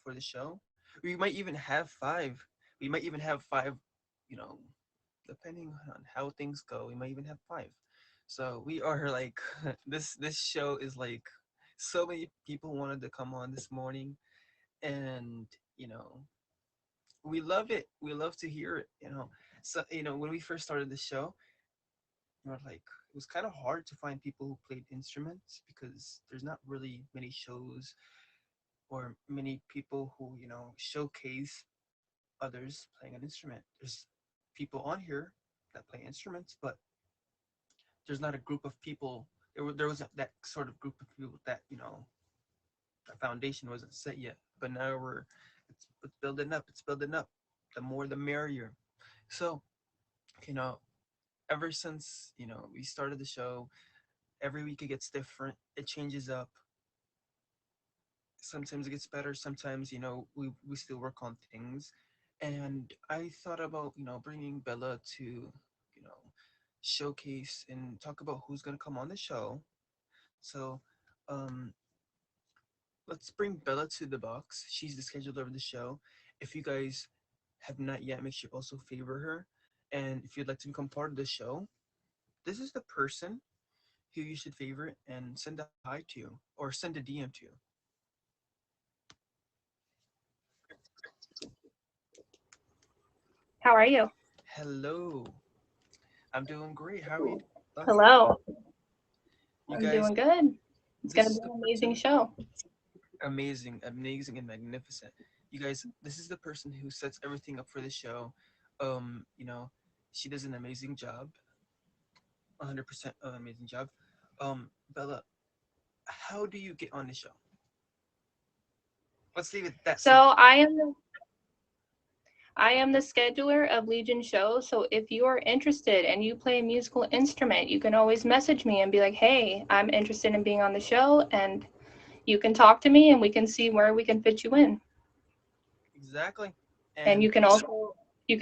for the show. We might even have five. We might even have five, you know, depending on how things go, we might even have five. So we are like this show is like so many people wanted to come on this morning, and you know we love it. We love to hear it. So when we first started the show, like it was kind of hard to find people who played instruments because there's not really many shows or many people who showcase others playing an instrument. There's people on here that play instruments, but there's not a group of people. There wasn't that sort of group of people that the foundation wasn't set yet. But now it's building up. It's building up. The more, the merrier. So you know, ever since we started the show, every week it gets different. It changes up. Sometimes it gets better. Sometimes we still work on things. And I thought about bringing Bella to showcase and talk about who's gonna come on the show. So um let's bring Bella to the box. She's the scheduler of the show. If you guys have not yet, make sure you also favor her. And if you'd like to become part of the show, this is the person who you should favorite and send a hi to or send a DM to. How are you? Hello. I'm doing great. How are you doing? Hello. You I'm guys, doing good. It's this gonna is be the an amazing person. show. Amazing, amazing, and magnificent. You guys, this is the person who sets everything up for the show. She does an amazing job, 100% amazing job. Bella, how do you get on the show? Let's leave it that So simple. I am the scheduler of Legion Show. So if you are interested and you play a musical instrument, you can always message me and be like, "Hey, I'm interested in being on the show," and you can talk to me and we can see where we can fit you in. Exactly. And And you can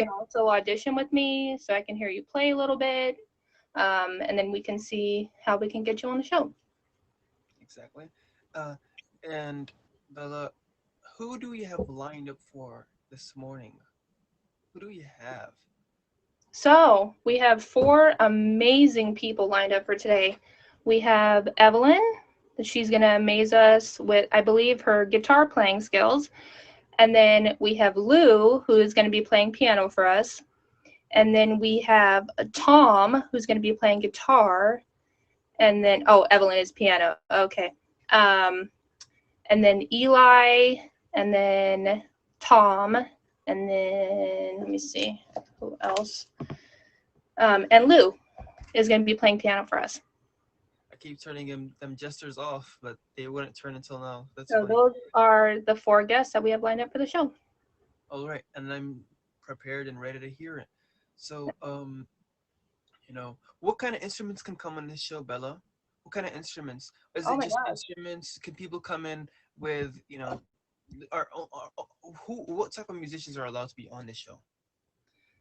also audition with me so I can hear you play a little bit, and then we can see how we can get you on the show. exactly. Uh, and Bella, who do we have lined up for this morning? Who do we have? So we have four amazing people lined up for today. We have Evelyn, she's going to amaze us with, I believe, her guitar playing skills. And then we have Lou, who is going to be playing piano for us. And then we have Tom, who's going to be playing guitar. And then, oh, Evelyn is piano. Okay. Um, and then Eli, and then Tom, and then, let me see, who else? And Lou is going to be playing piano for us. I keep turning them gestures off, but they wouldn't turn until now. That's So funny. those are the four guests that we have lined up for the show. All right, and I'm prepared and ready to hear it. So, what kind of instruments can come on this show, Bella? What kind of instruments? Is Oh it my just gosh. instruments? Can people come in with, what type of musicians are allowed to be on this show?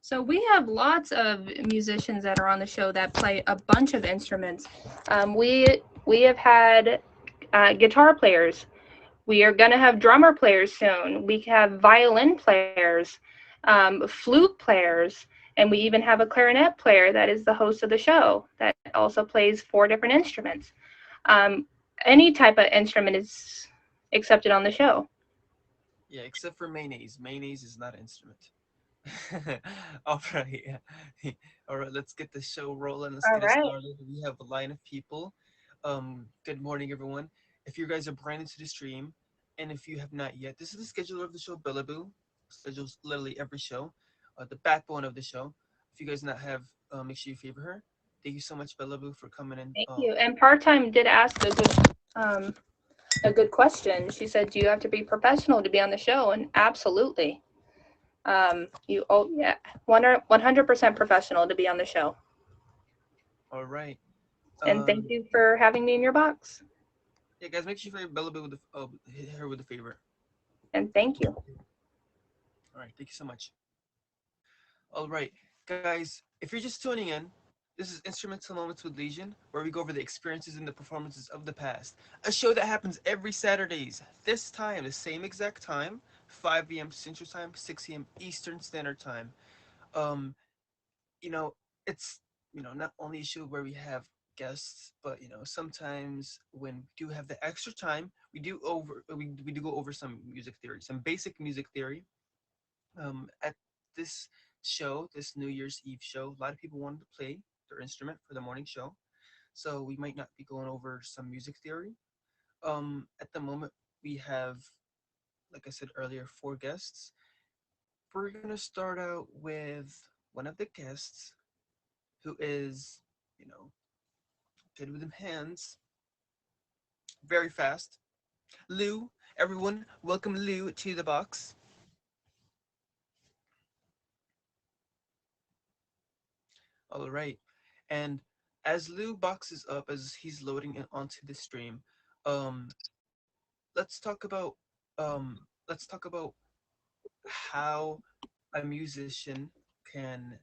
So we have lots of musicians that are on the show that play a bunch of instruments. We have had guitar players. We are going to have drummer players soon. We have violin players, flute players, and we even have a clarinet player that is the host of the show that also plays four different instruments. Um, any type of instrument is accepted on the show. Yeah, except for mayonnaise. Mayonnaise is not an instrument. All right. All right, let's get the show rolling. Let's All get it right. started. We have a line of people. Good morning, everyone. If you guys are brand new to the stream, and if you have not yet, this is the scheduler of the show, Billaboo. Schedules literally every show, the backbone of the show. If you guys not have, make sure you favor her. Thank you so much, Bellaboo, for coming in. Thank you. And part time did ask um, a good question. She said, "Do you have to be professional to be on the show?" And absolutely. You oh yeah, 100% professional to be on the show. All right. And thank Um, you for having me in your box. yeah, guys, make sure you favor Bellaboo with the, hit her with a favor. And thank you. All right, thank you so much. All right, guys, if you're just tuning in, This is Instrumental Moments with Legion, where we go over the experiences and the performances of the past. A show that happens every Saturdays. This time, the same exact time, 5 p.m. Central Time, 6 p.m. Eastern Standard Time. Um, you know, it's not only a show where we have guests, but sometimes when we do have the extra time, we do go over some music theory, some basic music theory. At this show, this New Year's Eve show, a lot of people wanted to play their instrument for the morning show, so we might not be going over some music theory. At the moment, we have, like I said earlier, four guests. We're gonna start out with one of the guests who is, you know, good with them hands, very fast. Lou, everyone, welcome Lou to the box. All right. And as Lou boxes up, as he's loading it onto the stream, um, let's talk about how a musician can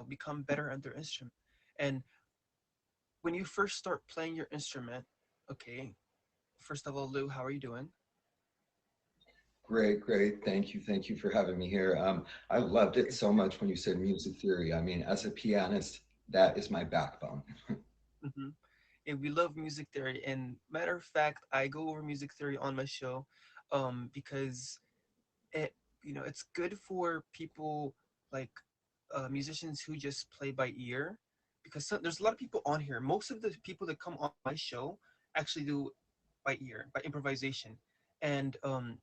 become better at their instrument. And when you first start playing your instrument, okay, first of all, Lou, how are you doing? Great, great. Thank you for having me here. I loved it so much when you said music theory. I mean, as a pianist, that is my backbone. Mm-hmm. And we love music theory. And matter of fact, I go over music theory on my show, because it it's good for people like musicians who just play by ear, because there's a lot of people on here. Most of the people that come on my show actually do by ear, by improvisation. And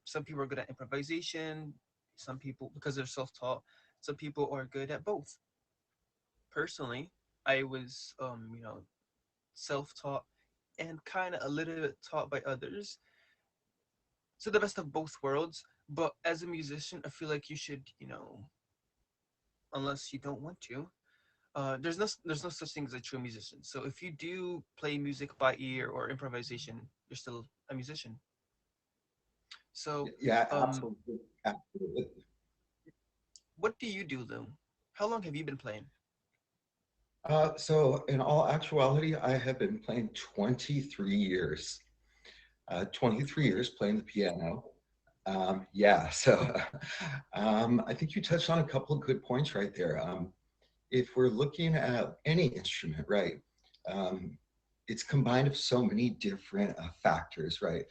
some people are good at improvisation, some people because they're self-taught, some people are good at both. Personally, I was self-taught and kind of a little bit taught by others, so the best of both worlds. But as a musician, I feel like you should, unless you don't want to, there's no such thing as a true musician. So if you do play music by ear or improvisation, you're still a musician. So Yeah, um absolutely. Absolutely. what do you do, Lou? How long have you been playing? So in all actuality, I have been playing 23 years. 23 years playing the piano. Yeah, so I think you touched on a couple of good points right there. If we're looking at any instrument, right, um, it's combined of so many different factors, right?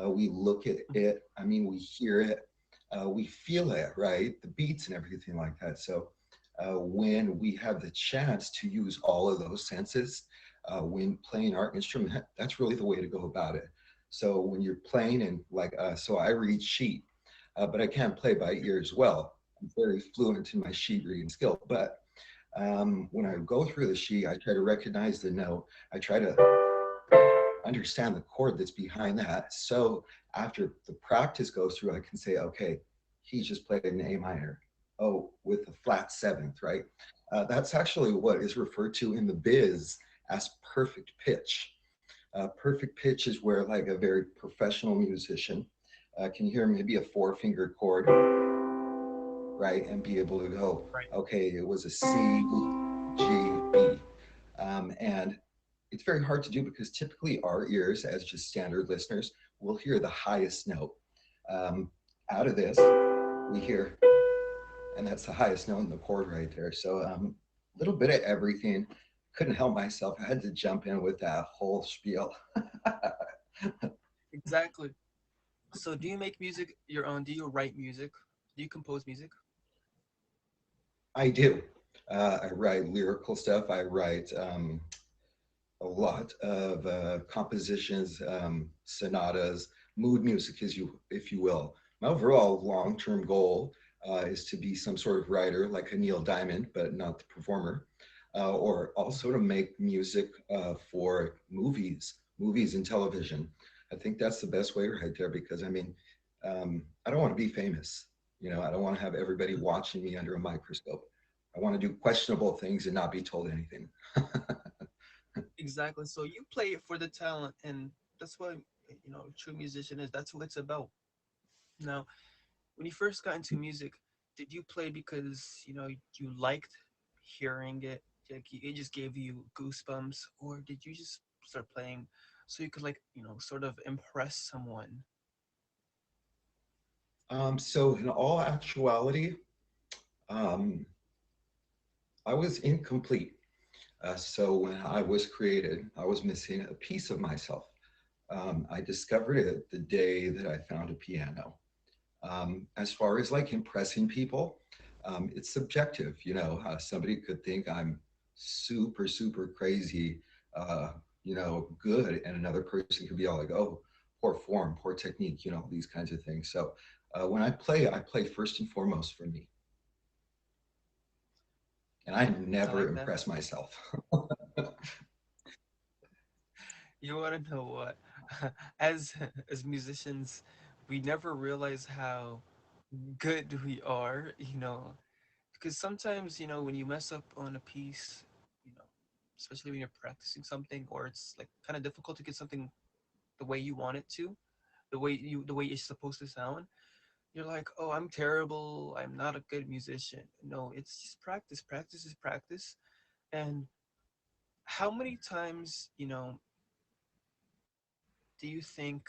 We look at it, I mean, we hear it, we feel it, right? The beats and everything like that. So when we have the chance to use all of those senses when playing our instrument, that's really the way to go about it. So when you're playing and like, so I read sheet, but I can't play by ear as well. I'm very fluent in my sheet reading skill, but when I go through the sheet, I try to recognize the note. I try to understand the chord that's behind that. So after the practice goes through, I can say, okay, he just played an A minor. Oh, with a flat seventh, right? That's actually what is referred to in the biz as perfect pitch. Perfect pitch is where like a very professional musician can hear maybe a four-finger chord, right, and be able to go, Right. okay, it was a C, G, B. And it's very hard to do because typically our ears, as just standard listeners, will hear the highest note. Um, Out of this, we hear, and that's the highest note in the chord right there. So a little bit of everything. Couldn't help myself. I had to jump in with that whole spiel. Exactly. So do you make music your own? Do you write music? Do you compose music? I do. I write lyrical stuff. I write a lot of compositions, sonatas, mood music, as you, if you will. My overall long-term goal is to be some sort of writer, like a Neil Diamond, but not the performer, or also to make music for movies and television. I think that's the best way right there because I mean, I don't want to be famous. You know, I don't want to have everybody watching me under a microscope. I want to do questionable things and not be told anything. Exactly. So you play it for the talent, and that's what a true musician is. That's what it's about. Now, when you first got into music, did you play because you liked hearing it? like it just gave you goosebumps, or did you just start playing so you could like sort of impress someone? So in all actuality, um, I was incomplete. So when I was created, I was missing a piece of myself. I discovered it the day that I found a piano. As far as like impressing people, it's subjective. Somebody could think I'm super, super crazy, uh, good, and another person could be all like, oh, poor form, poor technique, these kinds of things. So when I play first and foremost for me, and I I never like that. impress myself. You want to know what? As as musicians, we never realize how good we are, because sometimes, when you mess up on a piece, you know, especially when you're practicing something or it's like kind of difficult to get something the way you want it to, the way it's supposed to sound, you're like, "Oh, I'm terrible. I'm not a good musician." No, it's just practice. Practice is practice. And how many times, do you think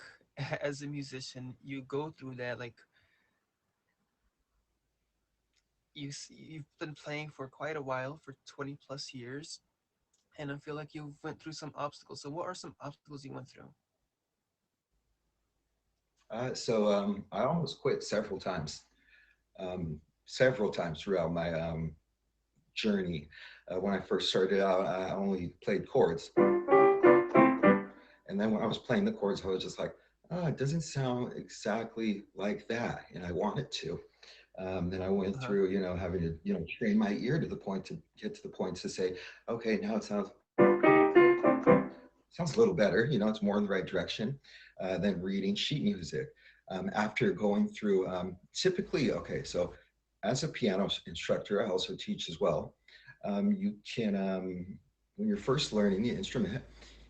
as a musician you go through that, like you've been playing for quite a while, for 20 plus years, and I feel like you went through some obstacles. So what are some obstacles you went through? So I almost quit several times throughout my journey. When I first started out, I only played chords. And then when I was playing the chords, I was just like, oh, it doesn't sound exactly like that. And I want it to. Then I went Uh-huh. through, having to, train my ear to the point to get to the point to say, okay, now it sounds a little better. It's more in the right direction than reading sheet music. After going through, typically, okay, so as a piano instructor, I also teach as well. You can, when you're first learning the instrument,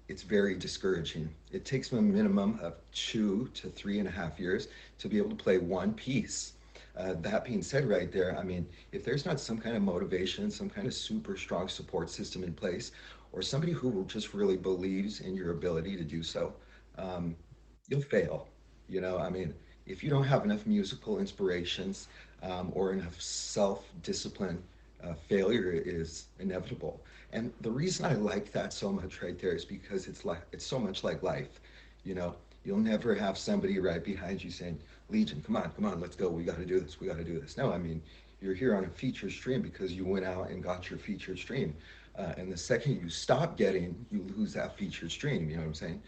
it's very discouraging. It takes me a minimum of 2 to 3.5 years to be able to play one piece. That being said, right there, I mean, if there's not some kind of motivation, some kind of super strong support system in place, or somebody who just really believes in your ability to do so, um, you'll fail. I mean, if you don't have enough musical inspirations or enough self discipline, failure is inevitable. And the reason I like that so much right there is because it's so much like life. You know, you'll never have somebody right behind you saying, Legion, come on, let's go. We got to do this. We got to do this. No, I mean, you're here on a featured stream because you went out and got your featured stream. And the second you stop getting, you lose that featured stream. You know what I'm saying?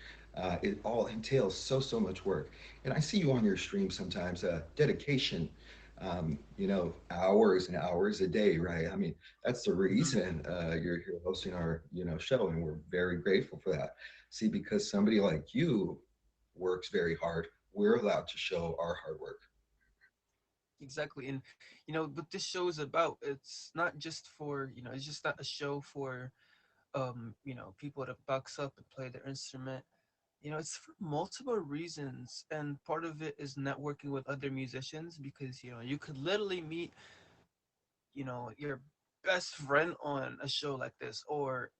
It all entails so much work. And I see you on your stream sometimes, dedication, hours and hours a day, right? I mean, that's the Hmm. reason you're here hosting our, show, and we're very grateful for that. See, because somebody like you works very hard, we're allowed to show our hard work. Exactly. And what this show is about, it's not just for, it's just not a show for people to box up and play their instrument. It's for multiple reasons, and part of it is networking with other musicians, because you could literally meet your best friend on a show like this, or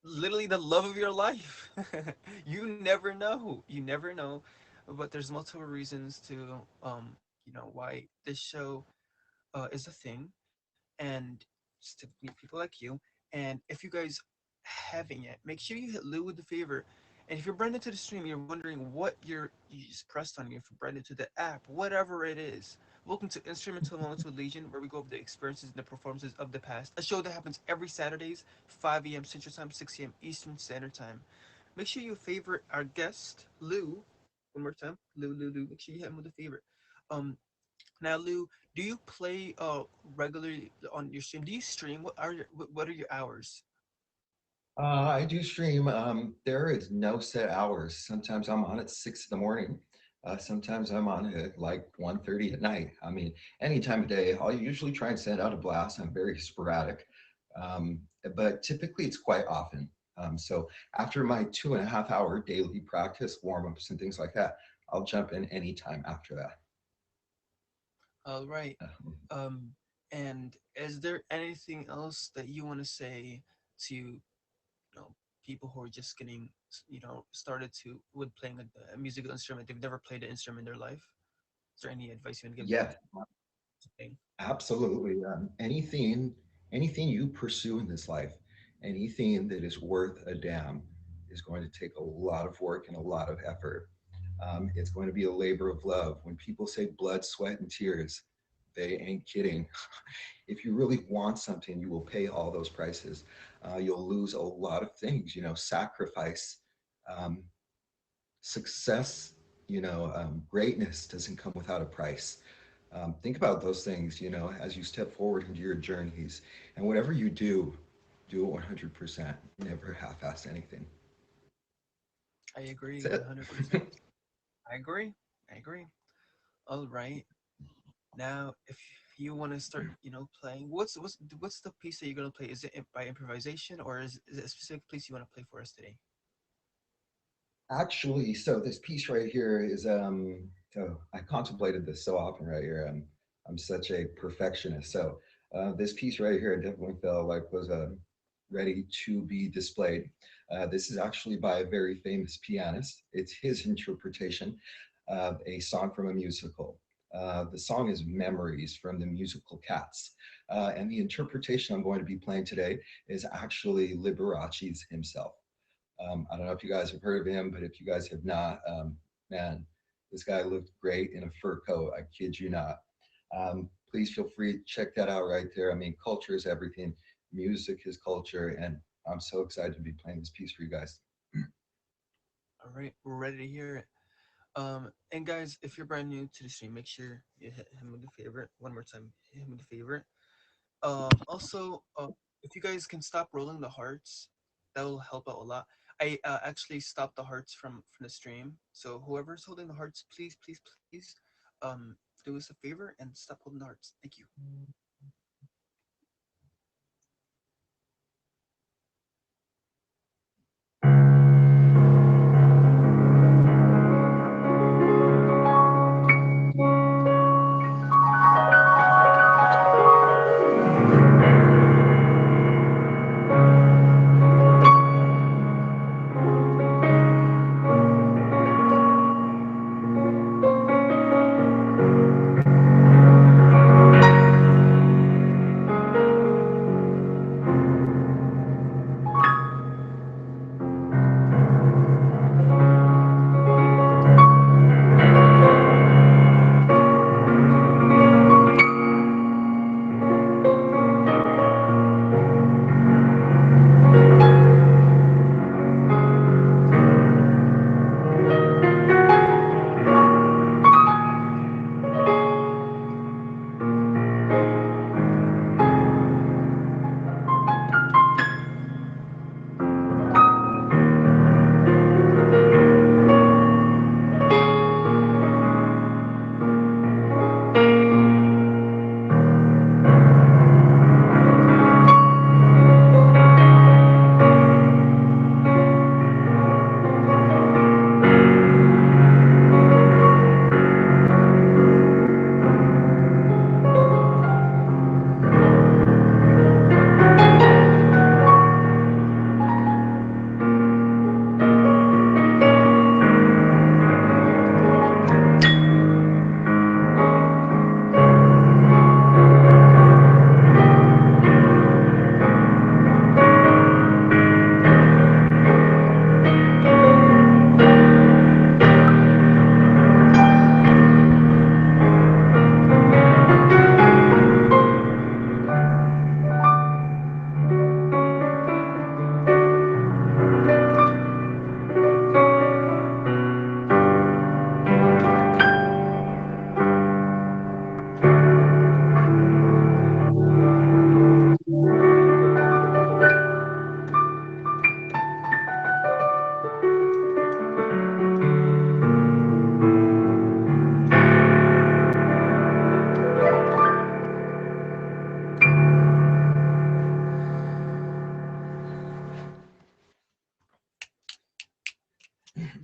literally the love of your life. You never know, but there's multiple reasons to why this show is a thing, and just to meet people like you. And if you guys haven't yet, make sure you hit Lou with the favor. And if you're brand new to the stream, you're wondering what you just pressed on. If you're brand new to the app, whatever it is, welcome to Instrumental Moments with Legion, where we go over the experiences and the performances of the past. A show that happens every Saturdays, 5 a.m. Central Time, 6 a.m. Eastern Standard Time. Make sure you favorite our guest, Lou. One more time, Lou. Make sure you hit him with a favorite. Um, Now, Lou, do you play regularly on your stream? Do you stream? What are your hours? I do stream. There is no set hours. Sometimes I'm on at 6 in the morning. Sometimes I'm on at like 1:30 at night. I mean, any time of day. I'll usually try and send out a blast. I'm very sporadic, um, but typically it's quite often. So after my 2.5 hour daily practice, warm ups and things like that, I'll jump in anytime after that. All right. Um, Um, And is there anything else that you want to say to, people who are just getting, started to with playing a musical instrument? They've never played an instrument in their life. Is there any advice you want to give them Yes, to thing? absolutely. Anything you pursue in this life, anything that is worth a damn, is going to take a lot of work and a lot of effort. It's going to be a labor of love. When people say blood, sweat, and tears, they ain't kidding. If you really want something, you will pay all those prices. You'll lose a lot of things, sacrifice. Um, Success, greatness doesn't come without a price. Think about those things, as you step forward into your journeys. And whatever you do it 100%. Never half ass anything. I agree That's 100%. it. I agree. I agree. All right. Now, if you want to start, playing, what's the piece that you're gonna play? Is it by improvisation, or is it a specific piece you want to play for us today? Actually, so this piece right here is oh, I contemplated this so often right here. I'm such a perfectionist. So this piece right here, I definitely felt like was ready to be displayed. This is actually by a very famous pianist. It's his interpretation of a song from a musical. The song is Memories from the musical Cats. And the interpretation I'm going to be playing today is actually Liberace's himself. I don't know if you guys have heard of him, but if you guys have not, man, this guy looked great in a fur coat. I kid you not. Please feel free to check that out right there. I mean, culture is everything. Music is culture, and I'm so excited to be playing this piece for you guys. All right, we're ready to hear it. And guys, if you're brand new to the stream, make sure you hit him with the favorite one more time. Hit him with the favorite. Also, if you guys can stop rolling the hearts, that will help out a lot. I actually stopped the hearts from the stream, so whoever's holding the hearts, please, please, please, do us a favor and stop holding the hearts. Thank you.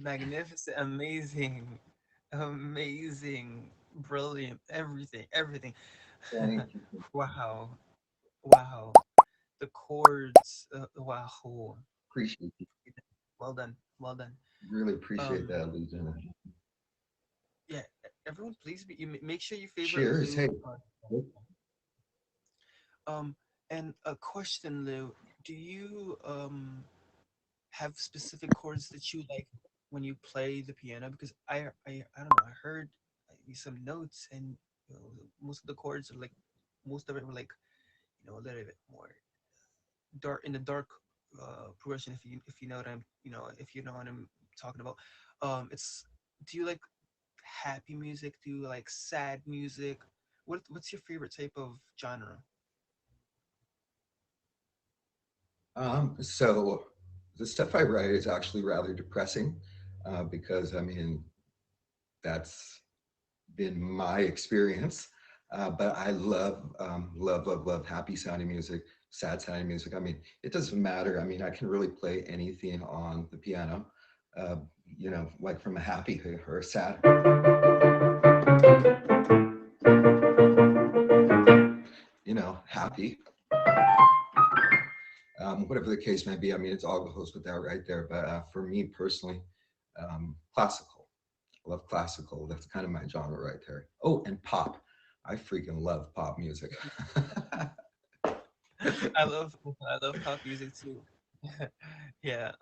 Magnificent, amazing, amazing, brilliant, everything, everything. Thank you. Wow. Wow. The chords. Wow. Appreciate you. Well done. Well done. Really appreciate Um, that, Legion. yeah, everyone, please make sure you favorite Cheers. Lou. Hey. Um, and a question, Lou. Do you have specific chords that you like when you play the piano? Because I don't know. I heard some notes, and most of the chords are like most of it were like a little bit more dark in the dark progression. If you know what I'm if you know what I'm talking about. It's Do you like happy music? Do you like sad music? What's your favorite type of genre? So the stuff I write is actually rather depressing because I mean that's been my experience. But I love happy sounding music, sad sounding music. I mean, it doesn't matter. I mean, I can really play anything on the piano, uh, like from a happy or a sad, happy, whatever the case may be. I mean, it's all goes with that right there. But for me personally, classical. I love classical. That's kind of my genre right there. Oh, and pop. I freaking love pop music. I love pop music too. Yeah.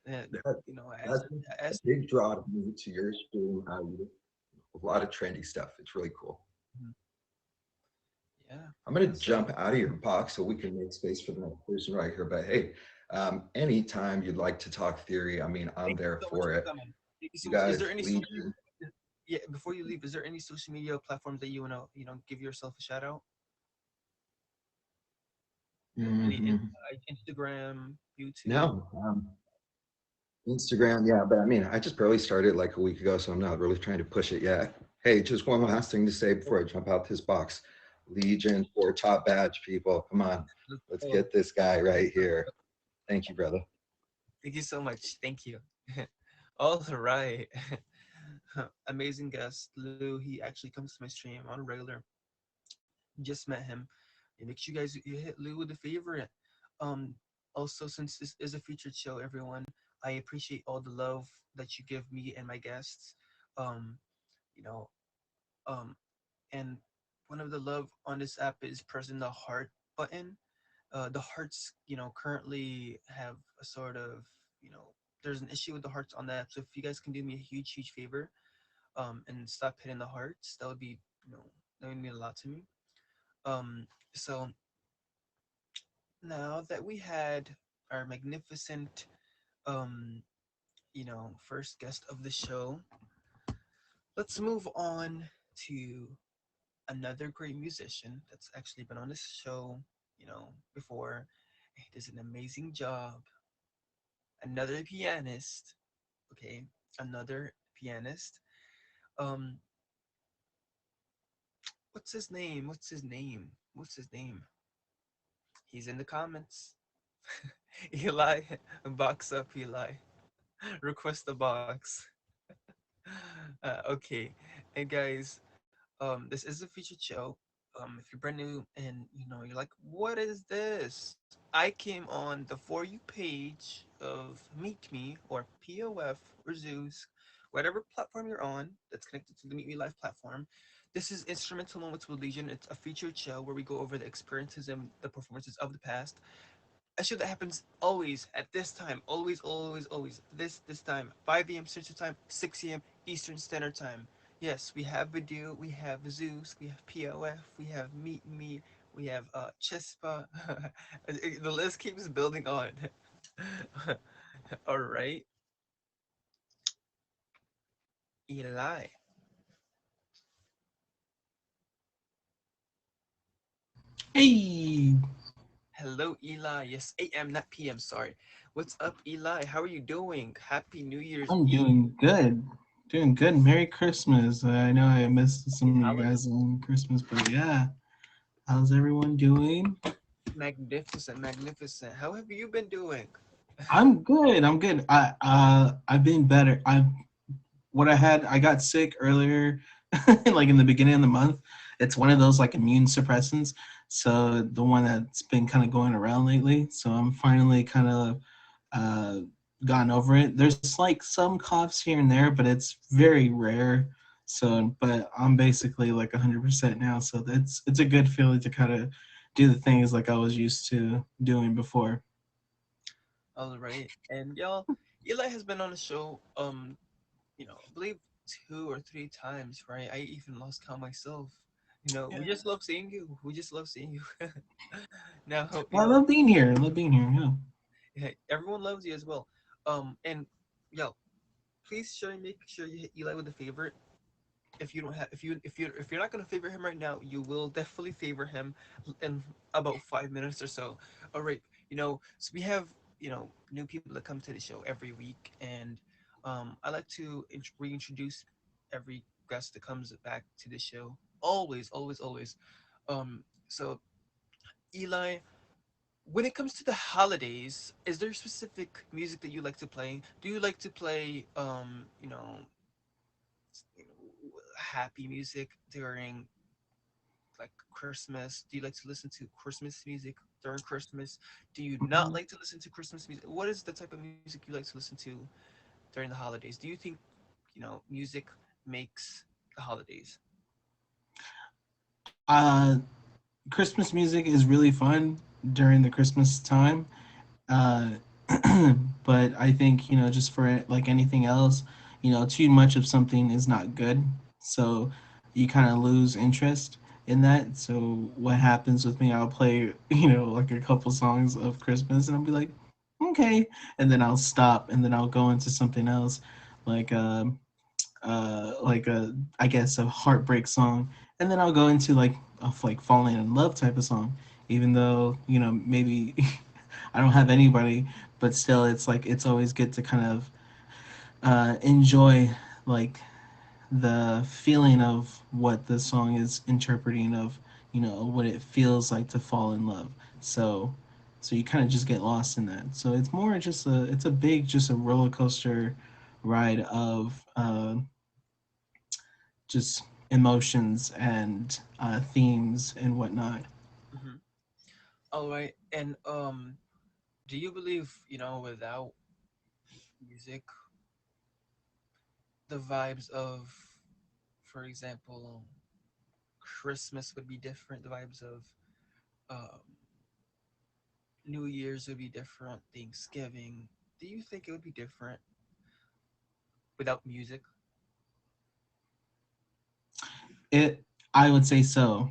And, That, you know, that's a as big draw to me to your stream. A lot of trendy stuff. It's really cool. Mhm. Yeah. I'm going to So jump out of your box so we can make space for the next person right here. But hey, anytime you'd like to talk theory, I mean, I'm thank you there so much for for it. coming. Thank you so You much. Is there guys, any social Legion. Yeah, before you leave, is there any social media platforms that you wanna, give yourself a shout out? Hmm. Instagram, YouTube? No, Instagram, yeah, but I mean, I just barely started like a week ago, so I'm not really trying to push it yet. Hey, just one last thing to say before I jump out this box. Legion for top badge, people. Come on, let's Oh, get this guy right here. Thank you, brother. thank you so much. Thank you. All right. Amazing guest, Lou. He actually comes to my stream on a regular. Just met him. And make sure you guys you hit Lou with a favorite. Um, Also, since this is a featured show, everyone, I appreciate all the love that you give me and my guests. Um, you know, um, and one of the love on this app is pressing the heart button. The hearts, currently have a sort of, there's an issue with the hearts on the app. So if you guys can do me a huge favor, and stop hitting the hearts, that would be, that would mean a lot to me. So now that we had our magnificent, um, first guest of the show, let's move on to another great musician that's actually been on this show, before. He does an amazing job. Another pianist, okay, another pianist. Um, what's his name? What's his name? What's his name? He's in the comments. Eli, box up, Eli. Request a box. Okay, and guys, this is a featured show. If you're brand new and you're like, what is this? I came on the For You page of Meet Me or POF or Zeus, whatever platform you're on that's connected to the Meet Me Live platform. This is Instrumental Moments with Legion. It's a featured show where we go over the experiences and the performances of the past. A show that happens always at this time, always. This time, 5 a.m. Central Time, 6 a.m. Eastern Standard Time. Yes, we have Badu, we have Zeus, we have POF, we have Meet Me, we have Chispa. The list keeps building on. All right, Eli. Hey, Hello, Eli. Yes, AM, not PM. Sorry. What's up, Eli? How are you doing? Happy New Year's I'm Eve. doing good. Doing good. Merry Christmas. I know I missed Happy some of you holiday. guys on Christmas, but yeah. How's everyone doing? Magnificent, magnificent. How have you been doing? I'm good. I'm good. I've been better. I got sick earlier like in the beginning of the month. It's one of those like immune suppressants. So the one that's been kind of going around lately. So I'm finally kind of uh, gotten over it. There's like some coughs here and there, but it's very rare. So, but I'm basically like 100% now. So it's a good feeling to kind of do the things like I was used to doing before. All right. And y'all, Eli has been on the show, I believe 2 or 3 times, right? I even lost count myself. We just love seeing you. We just love seeing you. Now, Well, I love being here. I love being here. Yeah. hey, everyone loves you as well. And yo, please make sure you hit Eli with a favorite. If you don't have, if you're not gonna favor him right now, you will definitely favor him in about 5 minutes or so. All right, so we have new people that come to the show every week, and I like to reintroduce every guest that comes back to the show. Always, always, always. So Eli, when it comes to the holidays, is there specific music that you like to play? Do you like to play happy music during like Christmas? Do you like to listen to Christmas music during Christmas? Do you not Mhm. like to listen to Christmas music? What is the type of music you like to listen to during the holidays? Do you think, music makes the holidays? Uh, Christmas music is really fun during the Christmas time. Uh, but I think, just for like anything else, too much of something is not good. So you kind of lose interest in that. So what happens with me, I'll play, like a couple songs of Christmas and I'll be like, okay. And then I'll stop and then I'll go into something else like, like a, I guess, a heartbreak song. And then I'll go into like a like falling in love type of song, even though, maybe I don't have anybody, but still, it's like it's always good to kind of enjoy like the feeling of what the song is interpreting of, what it feels like to fall in love. So you kind of just get lost in that. So it's more just it's a big, just a roller coaster ride of just emotions and themes and whatnot. Hmm. All right, and do you believe without music, the vibes of, for example, Christmas would be different. The vibes of um, New Year's would be different. Thanksgiving. Do you think it would be different without music? It, I would say so.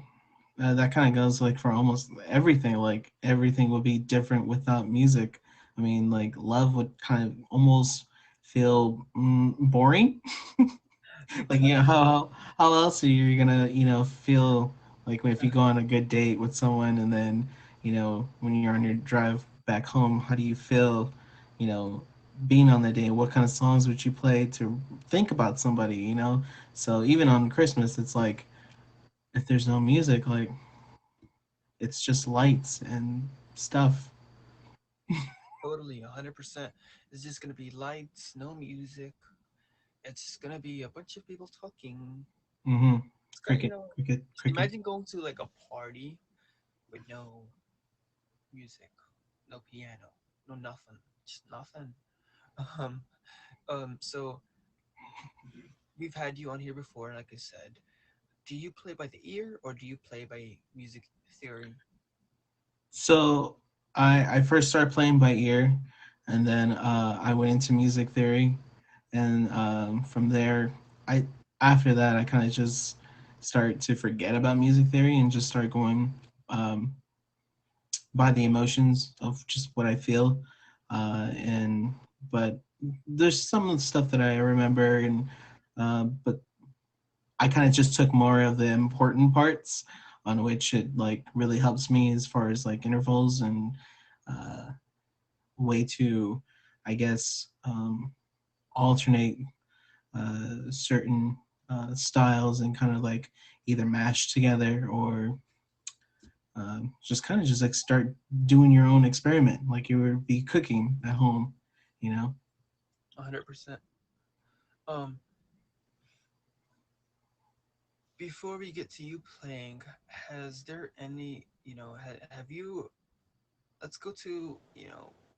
That kind of goes like for almost everything. Like everything would be different without music. I mean, like love would kind of almost feel boring. Like how else are you gonna feel like if you go on a good date with someone and then when you're on your drive back home, how do you feel? You know, being on the date, what kind of songs would you play to think about somebody? So even on Christmas, it's like if there's no music, like it's just lights and stuff. Totally, 100%. It's just gonna be lights, no music. It's gonna be a bunch of people talking. Mm-hmm. It's gonna, Cricket, cricket, just cricket. imagine going to like a party with no music, no piano, no nothing, just nothing. Um, so we've had you on here before, like I said. Do you play by the ear or do you play by music theory? So I first started playing by ear, and then I went into music theory, and from there, I after that I kind of just start to forget about music theory and just start going um, by the emotions of just what I feel, and but there's some of the stuff that I remember, and but I kind of just took more of the important parts on which it like really helps me as far as like intervals and uh, way to, I guess, alternate certain styles and kind of like either mash together or just kind of just like start doing your own experiment like you would be cooking at home, you know? 100%. Um, before we get to you playing, has there any, have you, let's go to,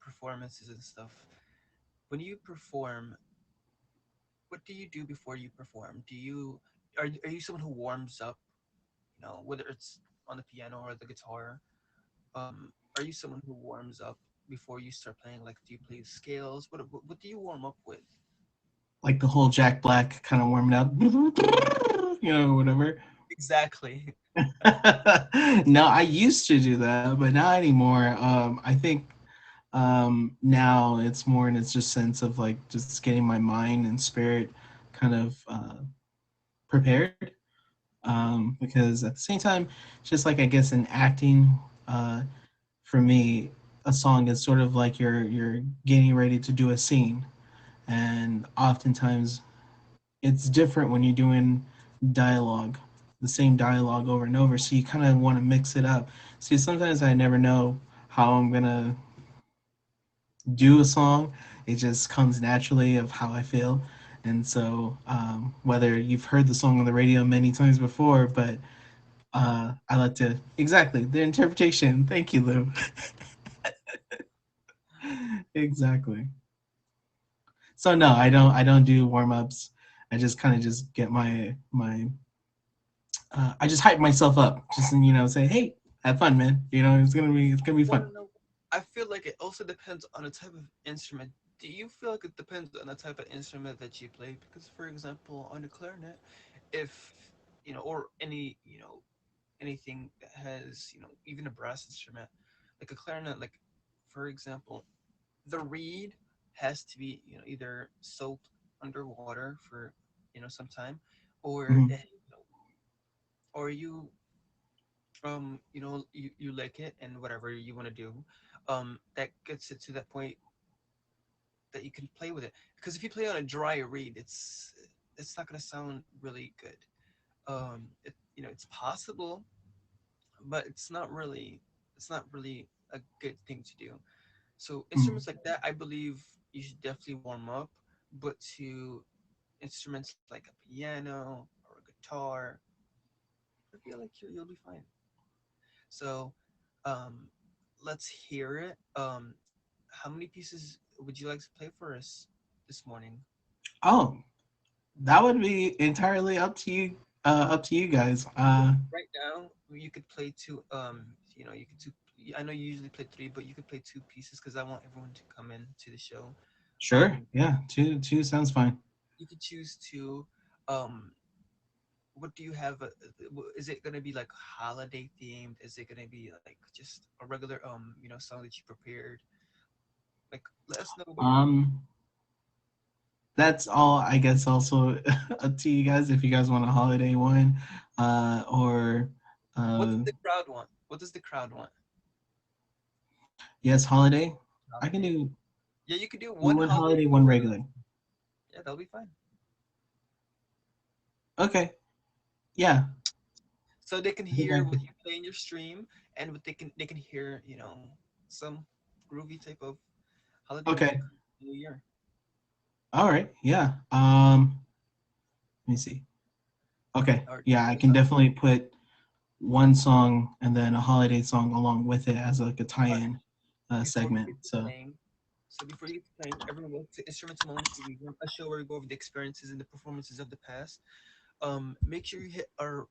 performances and stuff. When you perform, what do you do before you perform? Are you someone who warms up, whether it's on the piano or the guitar? Are you someone who warms up before you start playing? Like, do you play scales? What do you warm up with? Like the whole Jack Black kind of warming up, whatever. Exactly. No, I used to do that, but not anymore. I think now it's more in its just sense of like just getting my mind and spirit kind of prepared. Because at the same time, just like I guess in acting, uh, for me, a song is sort of like you're getting ready to do a scene, and oftentimes it's different when you're doing dialogue, the same dialogue over and over. So you kind of want to mix it up. See, sometimes I never know how I'm gonna do a song. It just comes naturally of how I feel. And so, whether you've heard the song on the radio many times before, but I like to exactly the interpretation. Thank you, Lou. Exactly. So no, I don't do warm ups. I just kind of just get my I just hype myself up, just say, hey, have fun, man. It's gonna be Well, fun. no, I feel like it also depends on the type of instrument. Do you feel like it depends on the type of instrument that you play? Because, for example, on the clarinet, if or anything that has even a brass instrument, like a clarinet, like for example, the reed has to be either soaked underwater for some time, or Mhm. or you lick it and whatever you want to do, that gets it to that point that you can play with it. Because if you play on a dry reed, it's not going to sound really good. It's possible, but it's not really a good thing to do. So Mhm. instruments like that, I believe you should definitely warm up. But to instruments like a piano or a guitar, I feel like you'll be fine. So, um, let's hear it. How many pieces would you like to play for us this morning? Oh, that would be entirely up to you guys. Right now, you could play two. You could two. I know you usually play three, but you could play two pieces because I want everyone to come in to the show. Sure. Um, Yeah, two sounds fine. you could choose two. Um, what do you have? Is it gonna be like holiday themed? Is it gonna be like just a regular song that you prepared? Like, let us know what you. Um, that's all. I guess also up to you guys if you guys want a holiday one, or What does uh, the crowd want? What does the crowd want? yes, holiday. I can Holiday. do Yeah, you could do one one holiday holiday, and one one. regular. Yeah, that'll be fine. Okay. Yeah, So they can I think I hear what can. you play in your stream, and what they can hear, some groovy type of holiday music Okay. for New Year. All right. Yeah. Let me see. Okay. Or Yeah, I can definitely put one song and then a holiday song along with it as like a all right, tie-in before we segment. get to So playing. So before you get to playing, everyone welcome to Instrumental Moments, a show where we go over the experiences and the performances of the past. Make sure you hit our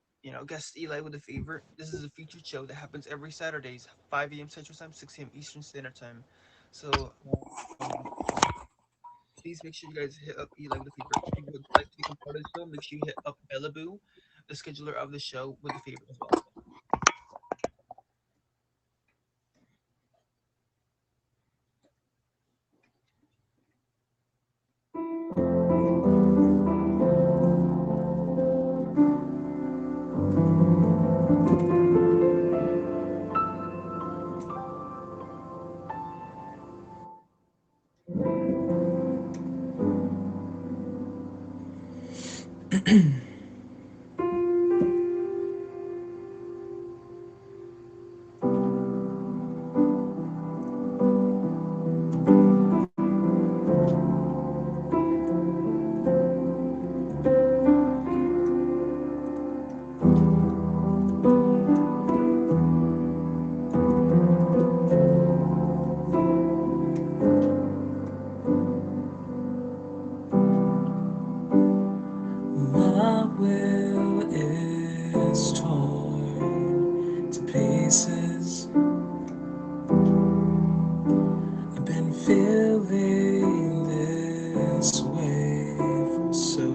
guest Eli with a favor. This is a featured show that happens every Saturdays, 5 a.m. Central Time, 6 a.m. Eastern Standard Time. So please make sure you guys hit up Eli with a favor. If you would like to become part of the show, make sure you hit up Bellaboo, the scheduler of the show, with a favor as well. faces. I've been feeling this way for so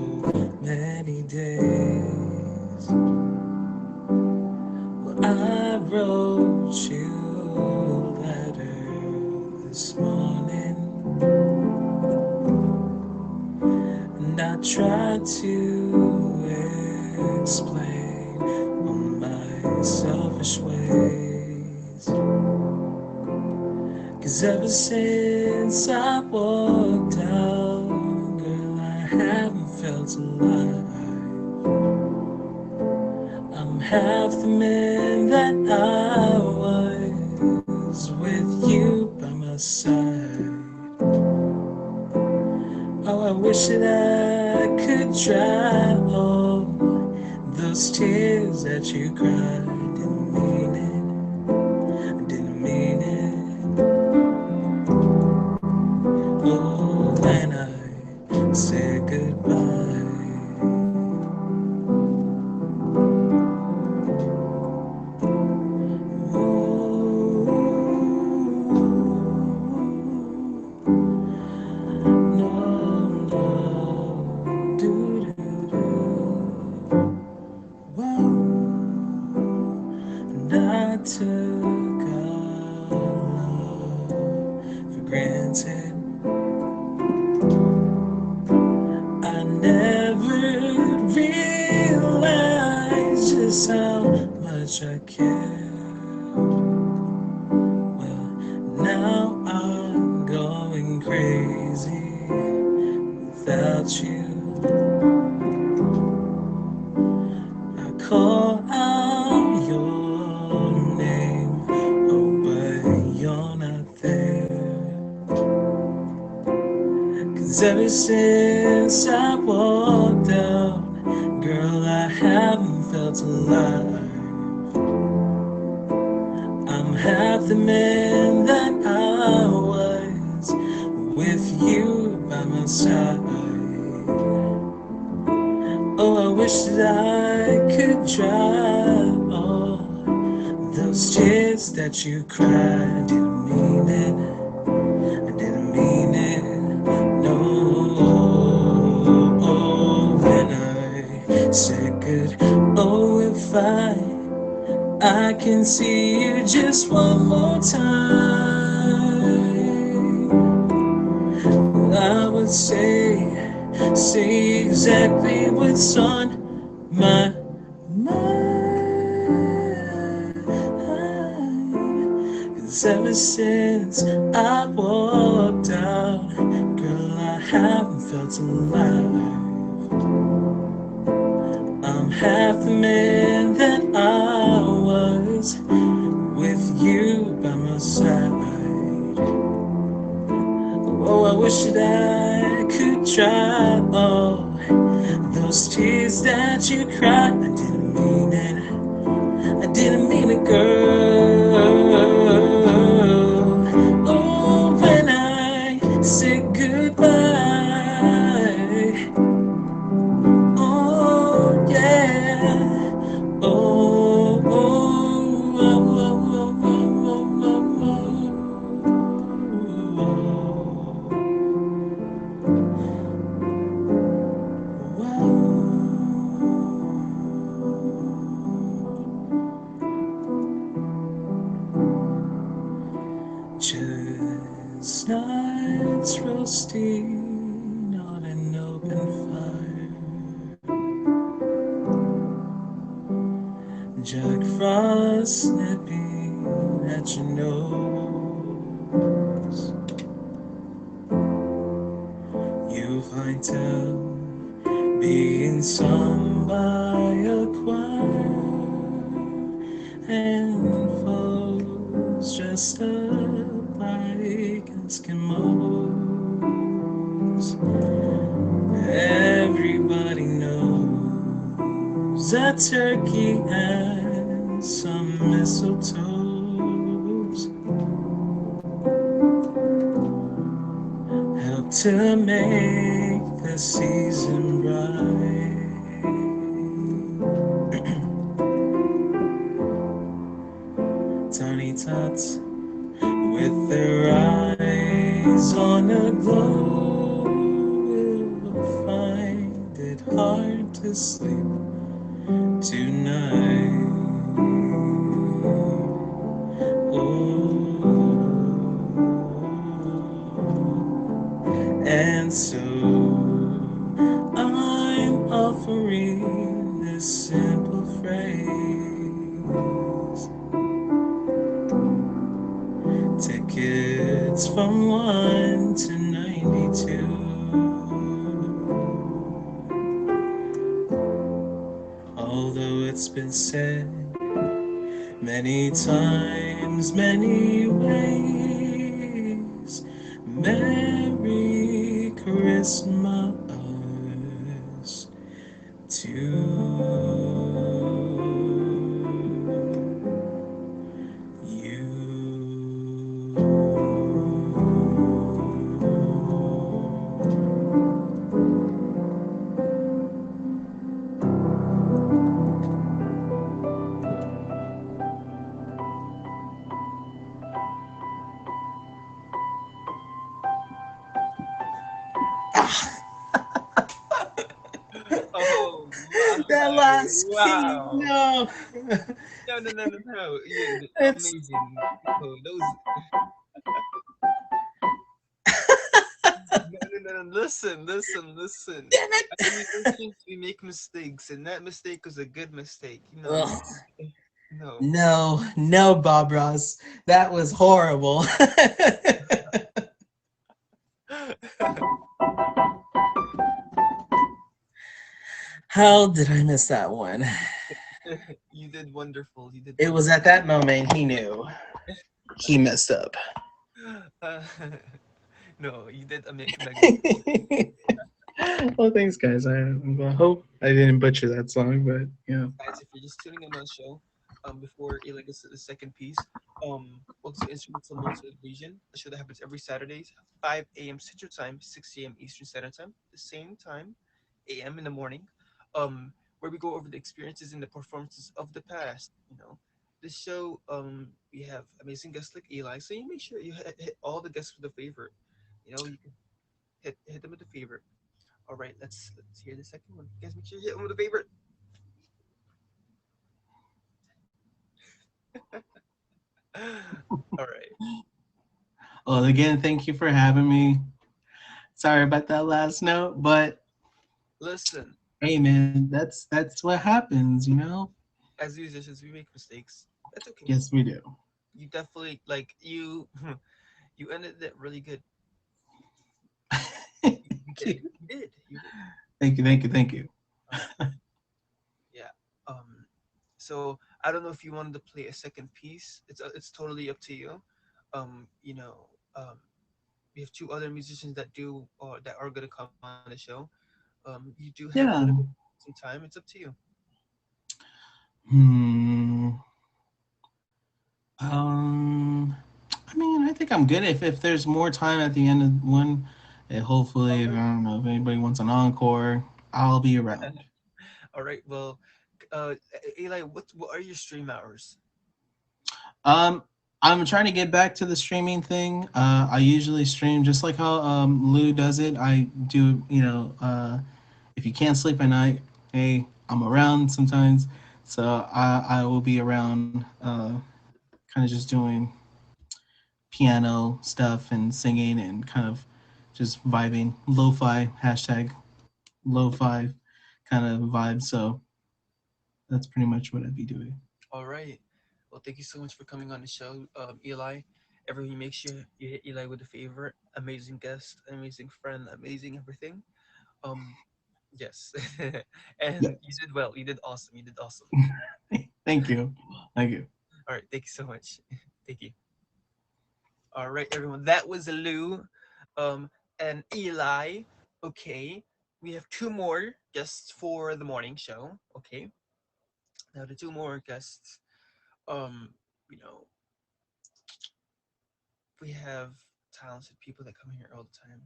many days. Well, I wrote you a letter this morning, and I tried to explain all my selfish ways. 'Cause ever since I walked out, girl, I haven't felt alive. I'm half the man that I was with you by my side. Oh, I wish that I could dry all those tears that you cried. Didn't mean it, didn't mean it. Oh, when I said goodbye. I took our love for granted. I never realized just how much I cared. Well, now I'm going crazy without you. I call out your name, oh, but you're not there. 'Cause ever since I walked out, girl, I haven't felt alive. I'm half the man that I was with you by my side. Oh, I wish that I could dry all those tears that you cried. Didn't mean it, I didn't mean it, no. Oh, when I said good, oh, if I can see you just one more time, I would say exactly what's on my mind. 'Cause ever since I walked out, girl, I haven't felt alive. I'm half the man that I was with you by my side. Oh, I wish that I could dry all those tears that you cried. I didn't mean it, I didn't mean it, girl. Oh, when I said goodbye, oh yeah, oh, oh, oh, oh, oh, oh, oh, oh, chestnuts roasting on an open fire, Jack Frost snipping at your nose. You'll find out being sung by a choir and folks dressed up like Eskimos. Everybody knows a turkey and some mistletoes help to make the season bright. nuts with their eyes on a glow will find it hard to sleep tonight. Oh, and so I'm offering this simple phrase. Tickets from 1 to 92. Although it's been said many times, many ways, Merry Christmas to you. Oh That my! last piece, Wow! no. No, no, no, no, no! It's Amazing. Oh, those. No, no, no, no. Listen, listen, listen. damn it. As musicians, we make mistakes, and that mistake was a good mistake. You know, Ugh. no. No, no, Bob Ross. That was horrible. How did I miss that one? You did wonderful. You did It was at that moment he knew he messed up. wonderful. No, you did a magnificent. Well, thanks, guys. I hope I didn't butcher that song, but yeah. Guys, if you're just tuning in on the show, before Eli gets to the second piece, welcome to Instrumental Notes of Vision, a show that happens every Saturdays, 5 a.m. Central Time, 6 a.m. Eastern Standard Time, the same time, a.m. in the morning, where we go over the experiences and the performances of the past. You know, this show, we have amazing guests like Eli, so you make sure you hit all the guests with a favorite. You know, you can hit them with a favorite. All right, let's hear the second one. You guys, make sure you hit them with a favorite. All right. Well, again, thank you for having me. Sorry about that last note, but Listen, hey, man, that's what happens, you know. as musicians, we make mistakes. That's okay. Yes, we do. You definitely like you. You ended it really good. Thank You did. you. You did. You did. Thank you. Thank you. Thank you. Yeah. So I don't know if you wanted to play a second piece. It's totally up to you. You know. We have two other musicians that do or that are gonna come on the show. You do have a little bit Yeah. some time. It's up to you. Hmm. Um. I mean, I think I'm good. If there's more time at the end of one, and hopefully, if, I don't know if anybody wants an encore, I'll be around. All right. Well, uh, Eli, what are your stream hours? Um, I'm trying to get back to the streaming thing. I usually stream just like how Lou does it. I do, if you can't sleep at night, hey, I'm around sometimes. So I will be around, kind of just doing piano stuff and singing and kind of just vibing, lo-fi, hashtag lo-fi kind of vibe. So that's pretty much what I'd be doing. All right. Well, thank you so much for coming on the show, Eli. Everyone, make sure you hit Eli with a favorite. Amazing guest, amazing friend, amazing everything. Um, yes, Yeah. and you did well. You did awesome. You did awesome. Thank you. Thank you. All right. Thank you so much. Thank you. All right, everyone. That was Lou, um, and Eli. Okay, we have two more guests for the morning show. Okay, now the two more guests. Um, you know, we have talented people that come here all the time.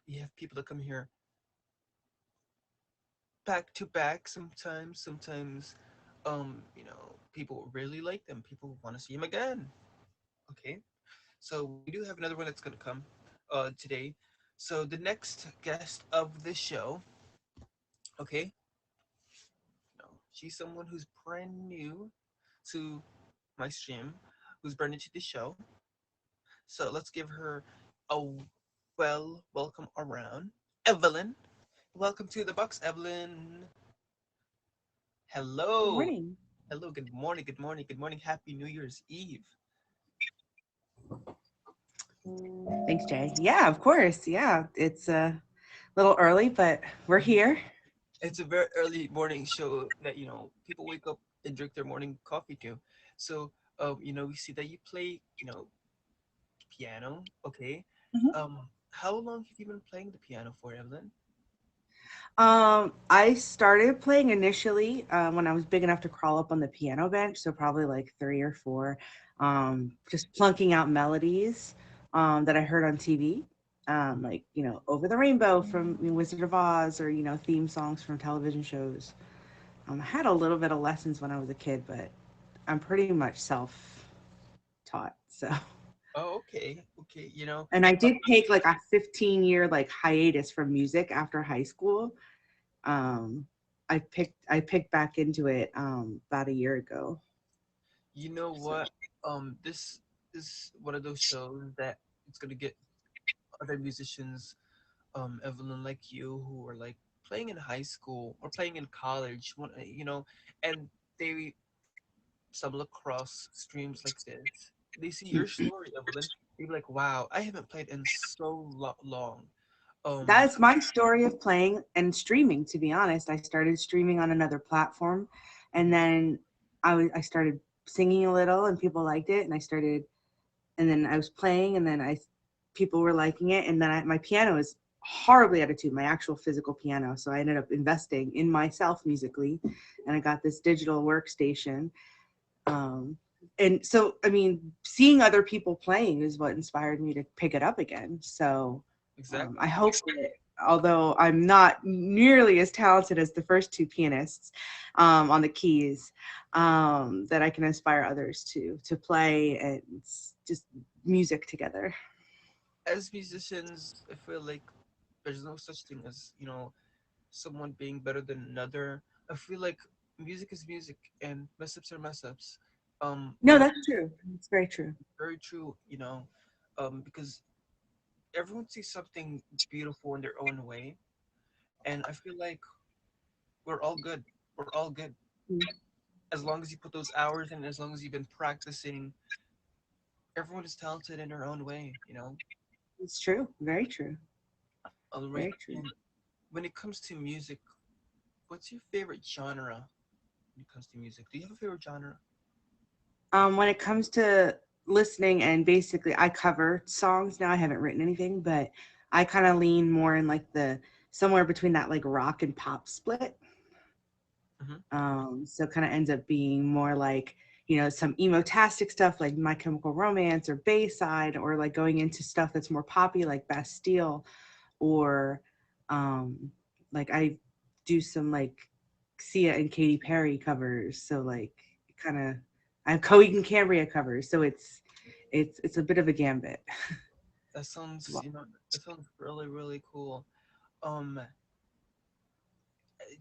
We have people that come here back to back sometimes. Sometimes people really like them. People want to see him again. Okay, so we do have another one that's gonna come today. So the next guest of the show, okay, she's someone who's brand new to my stream, who's brand new to the show. So let's give her a welcome around. Evelyn. Welcome to the box, Evelyn. Good Hello. morning. Hello, good morning, good morning, good morning. Happy New Year's Eve. Thanks, Jay. Yeah, of course. Yeah, it's a little early, but we're here. It's a very early morning show that, people wake up and drink their morning coffee to. So, we see that you play, piano, okay? Mhm. How long have you been playing the piano for, Evelyn? I started playing initially when I was big enough to crawl up on the piano bench, so probably like 3 or 4, just plunking out melodies that I heard on TV, like Over the Rainbow from Wizard of Oz, or theme songs from television shows. I had a little bit of lessons when I was a kid, but I'm pretty much self-taught, so. Oh, okay, okay. And I did take like a 15-year like hiatus from music after high school. Um, I picked back into it about a year ago. You know So what? This is one of those shows that it's gonna get other musicians, Evelyn, like you, who are like playing in high school or playing in college, and they stumble across streams like this. They see your story, Evelyn. They be like, "Wow, I haven't played in so long." Um, that's my story of playing and streaming. To be honest, I started streaming on another platform, and mhm. then I started singing a little, and people liked it, and and then I was playing, and then people were liking it, and then my piano is horribly out of tune, my actual physical piano. So I ended up investing in myself musically, and I got this digital workstation. Um, and so, I mean, seeing other people playing is what inspired me to pick it up again. So I exactly. hope that, although I'm not nearly as talented as the first two pianists on the keys, that I can inspire others to play and just music together. As musicians, I feel like there's no such thing as someone being better than another. I feel like music is music and mess ups are mess ups. No, that's true. It's very true. Very true. Because everyone sees something beautiful in their own way, and I feel like we're all good. We're all good Mm. as long as you put those hours in. As long as you've been practicing, everyone is talented in their own way. It's true. Very true. All right. Very true. And when it comes to music, what's your favorite genre? When it comes to music, do you have a favorite genre? When it comes to listening, and basically I cover songs now. I haven't written anything, but I kind of lean more in like the somewhere between that like rock and pop split. Hmm. So kind of ends up being more like, some emo-tastic stuff like My Chemical Romance or Bayside, or like going into stuff that's more poppy like Bastille, or um, like I do some like Sia and Katy Perry covers. So like kind of I have Coheed and Cambria covers. So it's a bit of a gambit. That sounds, that sounds really, really cool. Um,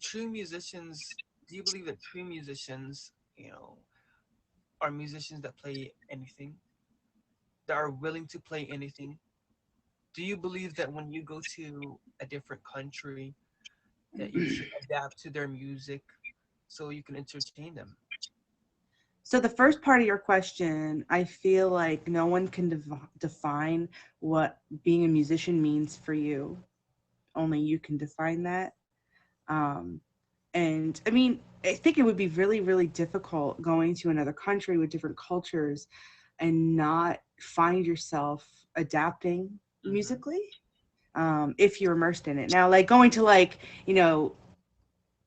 True musicians. Do you believe that true musicians, are musicians that play anything, that are willing to play anything? Do you believe that when you go to a different country, that you should adapt to their music so you can entertain them? So the first part of your question, I feel like no one can define what being a musician means for you. Only you can define that. Um, and I mean, I think it would be really, really difficult going to another country with different cultures and not find yourself adapting Hmm. musically, if you're immersed in it. Now, like going to like,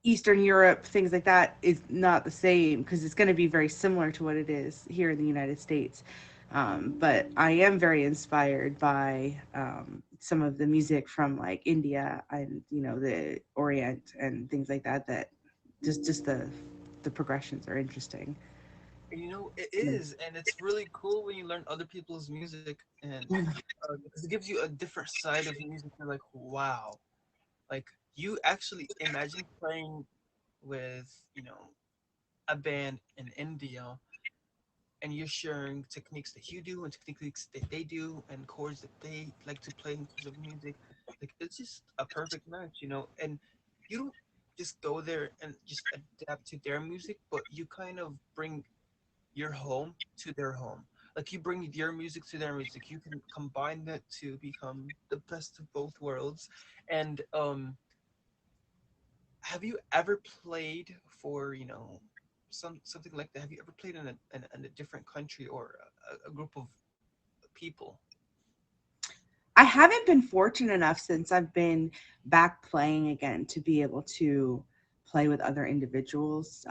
Eastern Europe, things like that is not the same because it's going to be very similar to what it is here in the United States. But I am very inspired by some of the music from like India and the Orient and things like that. That just the the progressions are interesting. You know, it is, and it's really cool when you learn other people's music, and because it gives you a different side of music. You're like, wow, like you actually imagine playing with, a band in India, and you're sharing techniques that you do and techniques that they do and chords that they like to play in terms of music. Like it's just a perfect match, and you don't just go there and just adapt to their music, but you kind of bring your home to their home. Like you bring your music to their music. You can combine that to become the best of both worlds. And have you ever played for, something like that? Have you ever played in a different country or a group of people? I haven't been fortunate enough since I've been back playing again to be able to play with other individuals,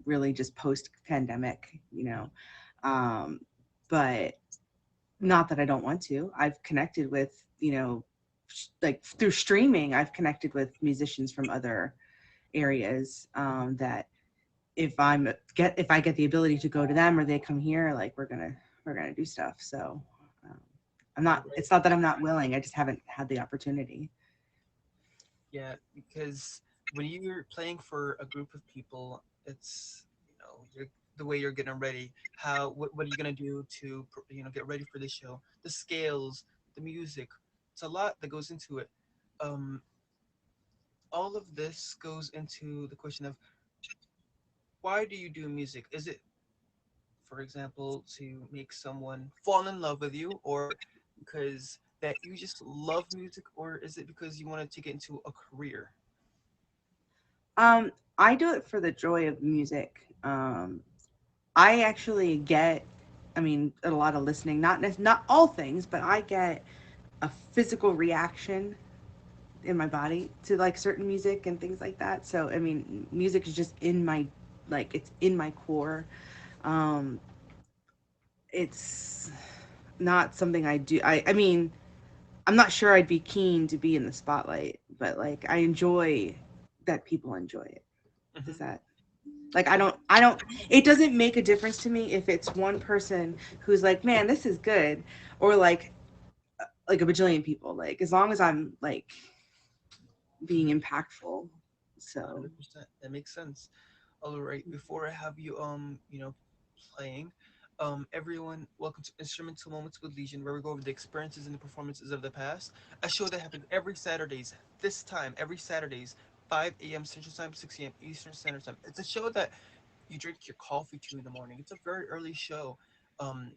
really just post pandemic, but not that I don't want to. I've connected with, like through streaming, I've connected with musicians from other areas, that if I get the ability to go to them or they come here, like we're gonna do stuff. So it's not that I'm not willing, I just haven't had the opportunity. Yeah, because when you're playing for a group of people, it's the way you're getting ready. What are you gonna do to get ready for the show? The scales, the music. It's a lot that goes into it. Um, all of this goes into the question of why do you do music? Is it, for example, to make someone fall in love with you, or because that you just love music, or is it because you want to take it into a career? I do it for the joy of music. I actually get, I mean, a lot of listening, not all things, but I get a physical reaction in my body to like certain music and things like that. So I mean, music is just in my, like, it's in my core. Um, it's not something I do. I mean, I'm not sure I'd be keen to be in the spotlight, but like I enjoy that people enjoy it. Does Mhm. that, like, I don't it doesn't make a difference to me if it's one person who's like, man, this is good, or like a bajillion people. Like as long as I'm like being Mhm. impactful. So 100%. That makes sense. All right. Before I have you, playing, everyone, welcome to Instrumental Moments with Legion, where we go over the experiences and the performances of the past. A show that happens every Saturdays. This time, every Saturdays, 5 a.m. Central Time, 6 a.m. Eastern Standard Time. It's a show that you drink your coffee to in the morning. It's a very early show. Um,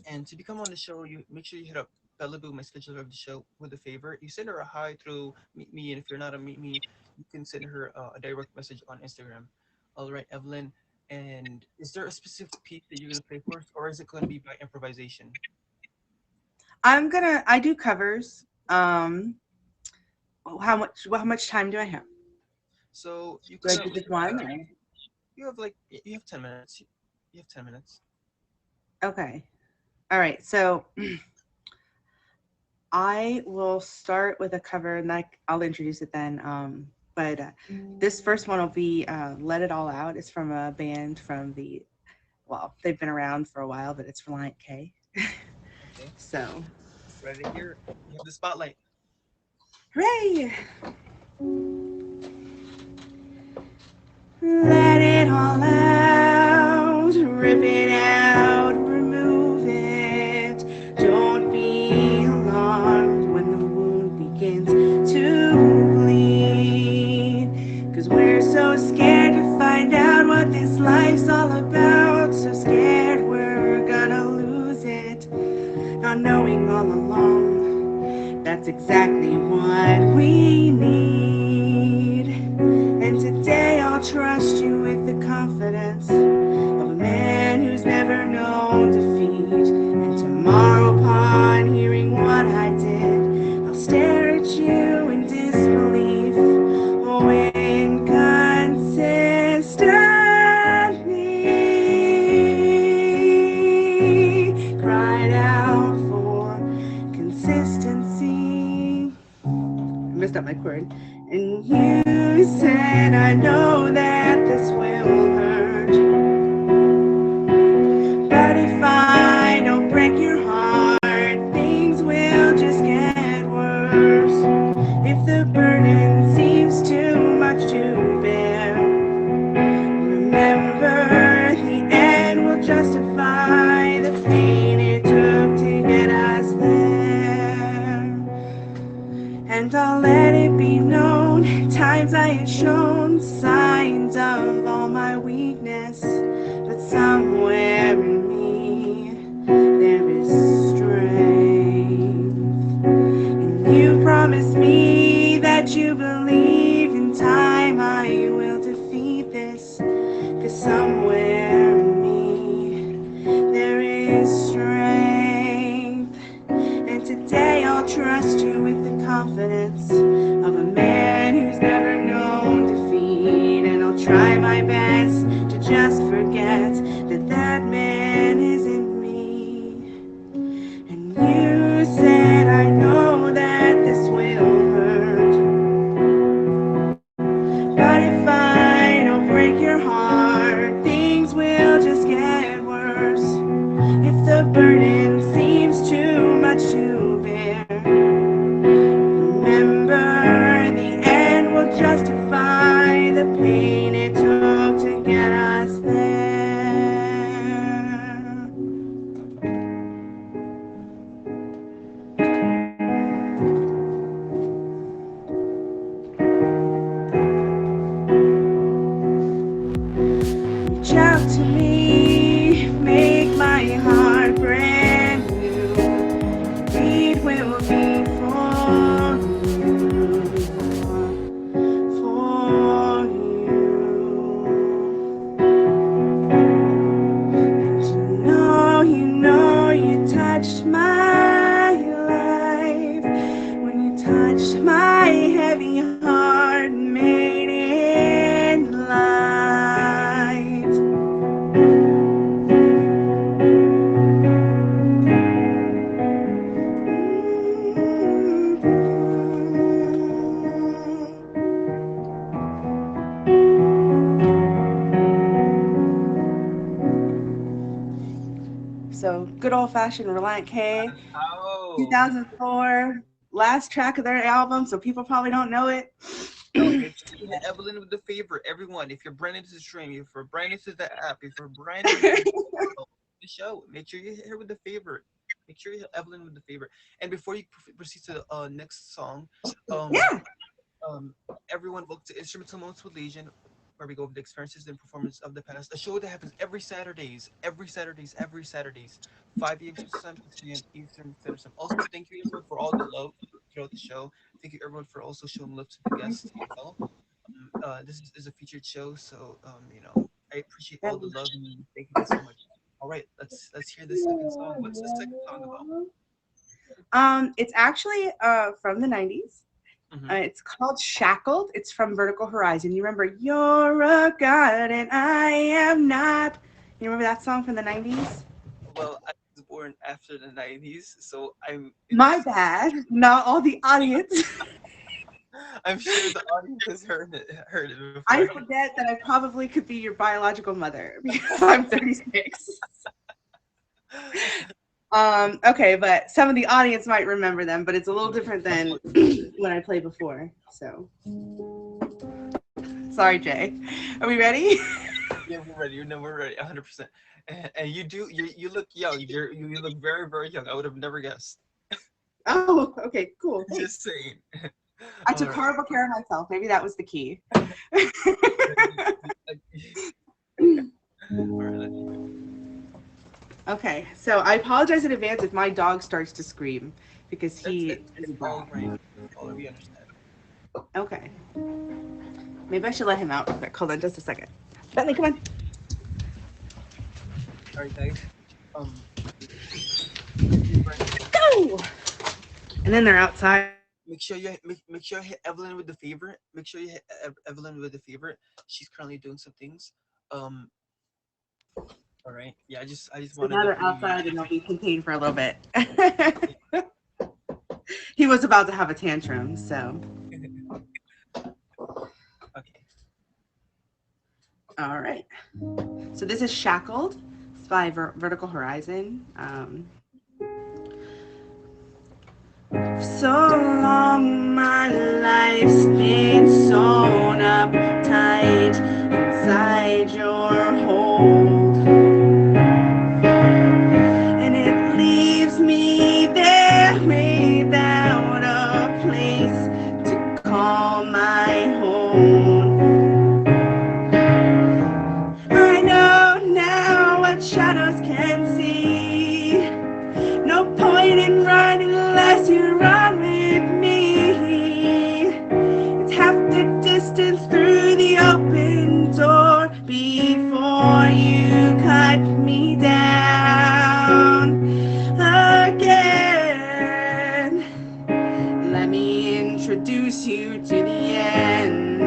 And to become on the show, you make sure you hit up Bellaboo, my scheduler of the show, with a favor. You send her a hi through Meet Me, and if you're not a Meet Me, you can send her a direct message on Instagram. All right, Evelyn. And is there a specific piece that you're gonna play for us, or is it gonna be by improvisation? I do covers. How much time do I have? So you Do I could, do just one? Or? you have 10 minutes. You have 10 minutes. Okay. All right. So I will start with a cover, and like I'll introduce it then. But this first one will be "Let It All Out." It's from a band from they've been around for a while, but it's Reliant K. Okay, So, ready here. You have the spotlight. hooray! Let it all out, rip it out, remove it. Don't be alarmed when the wound begins to bleed. 'Cause we're so scared to find out what this life's all about. So scared we're gonna lose it. Not knowing all along, that's exactly what we need. And today I'll trust you with the confidence of a man who's never known defeat. And tomorrow, upon hearing what I did, I'll stare at you in disbelief. Oh, inconsistently cried out for consistency. I messed up my chord. And you said, I know that this will hurt. justify the pain it took to get us there. And I'll let it be known, times I had shown signs of all my weakness, but somewhere in me there is strength. And you promised me that you believe in time I will defeat this, 'cause somewhere in me there is strength. And today I'll trust you with the confidence of a man who's never known defeat. And I'll try my best to just forget that that man is in me. And you said, I know that this will hurt, but if I don't break your heart, things will just get worse. If the burden seems too much to bear, remember the end will justify the pain it took to get us there. Reach out to me, make my heart brand new. It will be for you, for you. And you know you touched my life when you touched my heavy heart and made it light. So good old-fashioned Relient K, Oh, 2004, last track of their album, so people probably don't know it. make sure you hit Evelyn with the favorite. Everyone, if you're brand new to the stream, if you're brand new to the app, if you're brand new to the show, make sure you hit her with the favorite. Make sure you hit Evelyn with the favorite. And before you proceed to the next song, Yeah. everyone, welcome to Instrumental Moments with Legion, where we go over the experiences and performance of the past. A show that happens every Saturdays, 5 p.m. Central Eastern Standard Time. Also, thank you everyone for all the love throughout the show. Thank you everyone for also showing love to the guests as well. This is a featured show, so I appreciate all the love and thank you guys so much. All right, let's hear the second song. What's the second song about? It's actually from the 90s. It's called Shackled. It's from Vertical Horizon. You remember, you're a god and I am not. You remember that song from the 90s? Well, I was born after the 90s, so My bad. Not all the audience. I'm sure the audience has heard it before. I forget that I probably could be your biological mother because I'm 36. Okay, but some of the audience might remember them, but it's a little different than when I played before. So, sorry, Jay. Are we ready? Yeah, we're ready. No, we're ready, 100%. And you look young. You look very, very young. I would have never guessed. Oh, okay, cool. Thanks. Just saying. I took horrible care of myself. Maybe that was the key. Okay, so I apologize in advance if my dog starts to scream because he is a dog. We understand. Okay. Maybe I should let him out real quick. Hold on just a second. Bentley, come on. All right, guys. Go! And then they're outside. Make sure you hit Evelyn with the favorite. Make sure you hit Evelyn with the favorite. She's currently doing some things. All right. Yeah, I just So wanted now to they're outside and they'll be contained for a little bit. He was about to have a tantrum, so. Okay. All right. So this is Shackled. It's by Vertical Horizon. So long my life's been sewn up tight inside your hold. what shadows can see. No point in running unless you run with me. It's half the distance through the open door before you cut me down again. Let me introduce you to the end.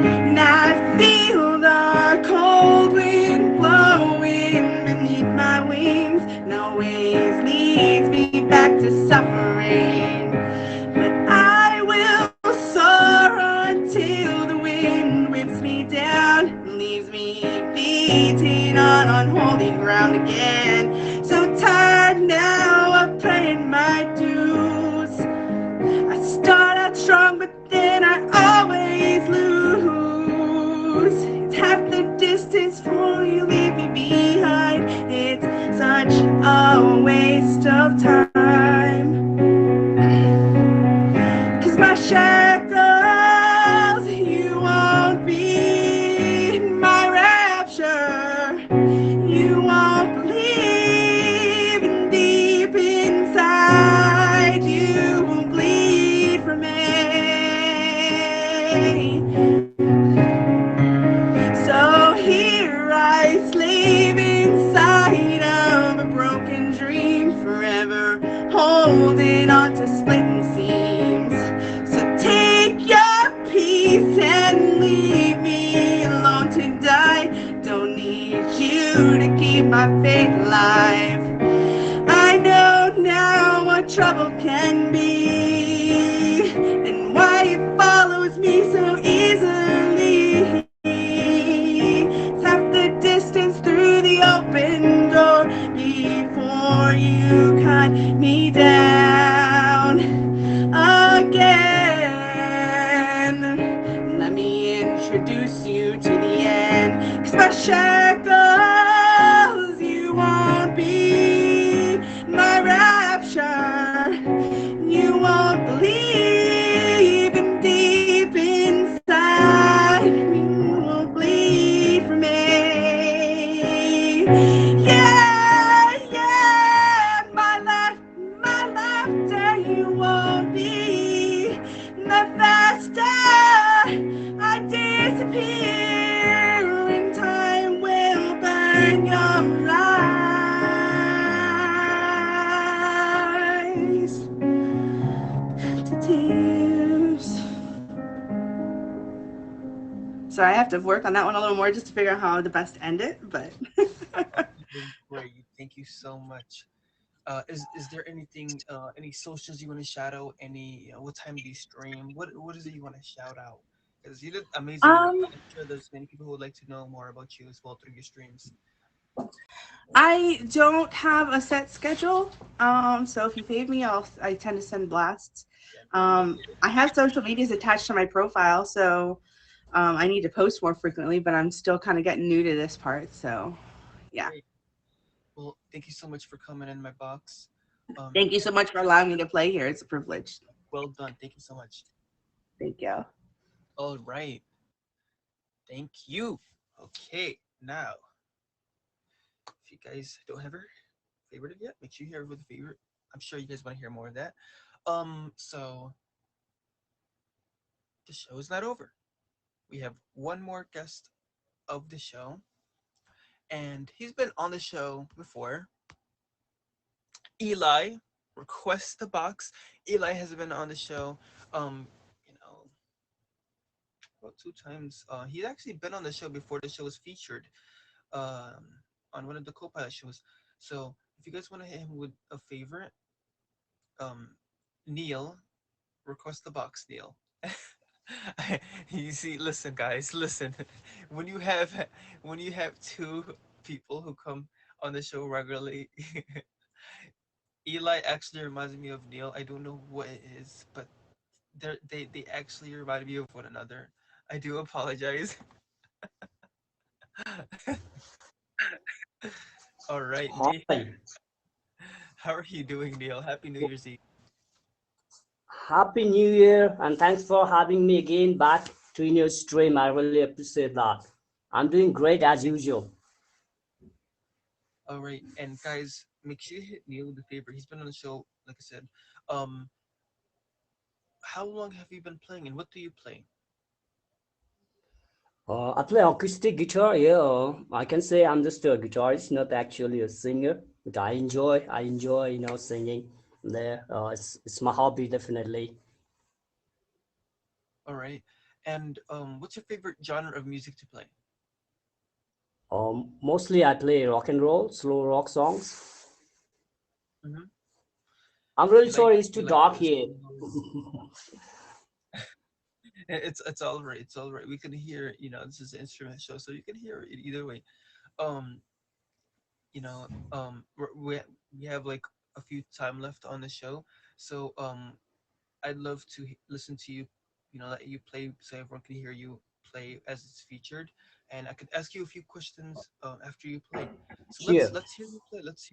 And I feel the cold wind blowing beneath my wings. No ways leads me back to suffering, but I will soar until the wind whips me down and leaves me beating on unholy ground again. So tired now of paying my dues. I start out strong, but then I always lose. It's half the distance before you leave me behind. It's such a waste of time. 'Cause my shackles, you won't be my rapture. You won't believe, and deep inside you won't bleed for me. So here I slave inside of a broken dream, forever holding on to splitting seams. So take your peace and leave me alone to die. Don't need you to keep my faith alive. I know now what trouble can be, and why it follows me so easily. It's half the distance through the open door before you cut me down again. Let me introduce you to the end. 'Cause my shackles, you won't be my rapture. You won't believe, and deep inside you won't bleed for me. Yeah, yeah, my laughter, you won't be. The faster I disappear, in time will burn your eyes to tears. So I have to work on that one a little more just to figure out how to best end it, but Doing great. Thank you so much. Is there anything, any socials you want to shout out? Any, what time do you stream? What is it you want to shout out? Because you did amazing. I'm sure there's many people who would like to know more about you as well through your streams. I don't have a set schedule. So if you pay me, I tend to send blasts. I have social medias attached to my profile, so I need to post more frequently, but I'm still kind of getting new to this part. So yeah. Great. Well, thank you so much for coming in my box. Thank you so much for allowing me to play here. It's a privilege. Well done. Thank you so much. Thank you. All right. Thank you. Okay, now, if you guys don't have her favorited yet, make sure you hear her with a favorite. I'm sure you guys want to hear more of that. So the show is not over. We have one more guest of the show, and he's been on the show before. Eli, request the box. Eli has been on the show, you know, about 2 times. He's actually been on the show before the show was featured, on one of the co-pilot shows. So if you guys want to hit him with a favorite, Neil, request the box, Neil. You see, listen, guys, listen. When you have two people who come on the show regularly, Eli actually reminds me of Neil. I don't know what it is, but they actually remind me of one another. I do apologize. All right, Neil. Hi, How are you doing, Neil? Happy New Year's Eve. Happy New Year, and thanks for having me again back to in your stream. I really appreciate that. I'm doing great as usual. All right, and guys, make sure you hit Neil with the favor. He's been on the show, like I said. Um, how long have you been playing, and what do you play? I play acoustic guitar. Yeah, I can say I'm just a guitarist, not actually a singer. But I enjoy, singing. There, it's my hobby definitely. All right, and what's your favorite genre of music to play? Mostly I play rock and roll, slow rock songs. Hmm. I'm really You like sorry, it's too you like dark the here. slow. It's all right. It's all right. We can hear. This is an instrument show, so you can hear it either way. Um, we have like a few time left on the show, so I'd love to listen to you. Let you play so everyone can hear you play as it's featured, and I could ask you a few questions after you play. So let's Sure. let's hear you play. Let's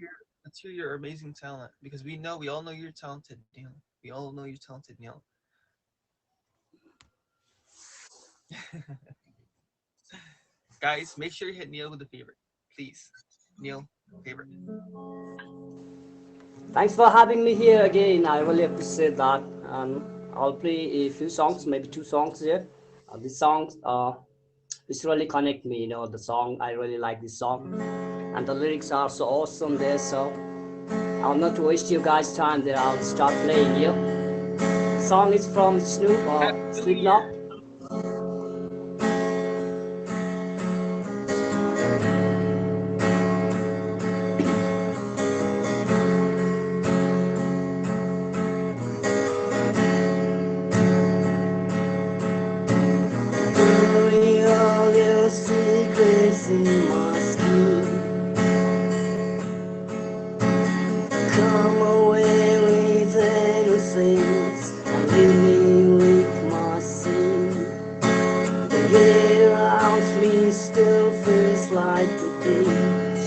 hear your amazing talent because we all know you're talented, Neil. We all know you're talented, Neil. Guys, make sure you hit Neil with the favorite, please. Neil, favorite. Thanks for having me here again. I really appreciate that. I'll play a few songs, maybe two songs here. These songs, this really connect me. The song I really like this song, and the lyrics are so awesome there. So I'll not waste you guys' time. There, I'll start playing here. The song is from Snoop or Happy New Slipknot. Year. Bury all your secrets in my skin. Come away with innocence and leave me with my sin. The air around me still feels like the beach.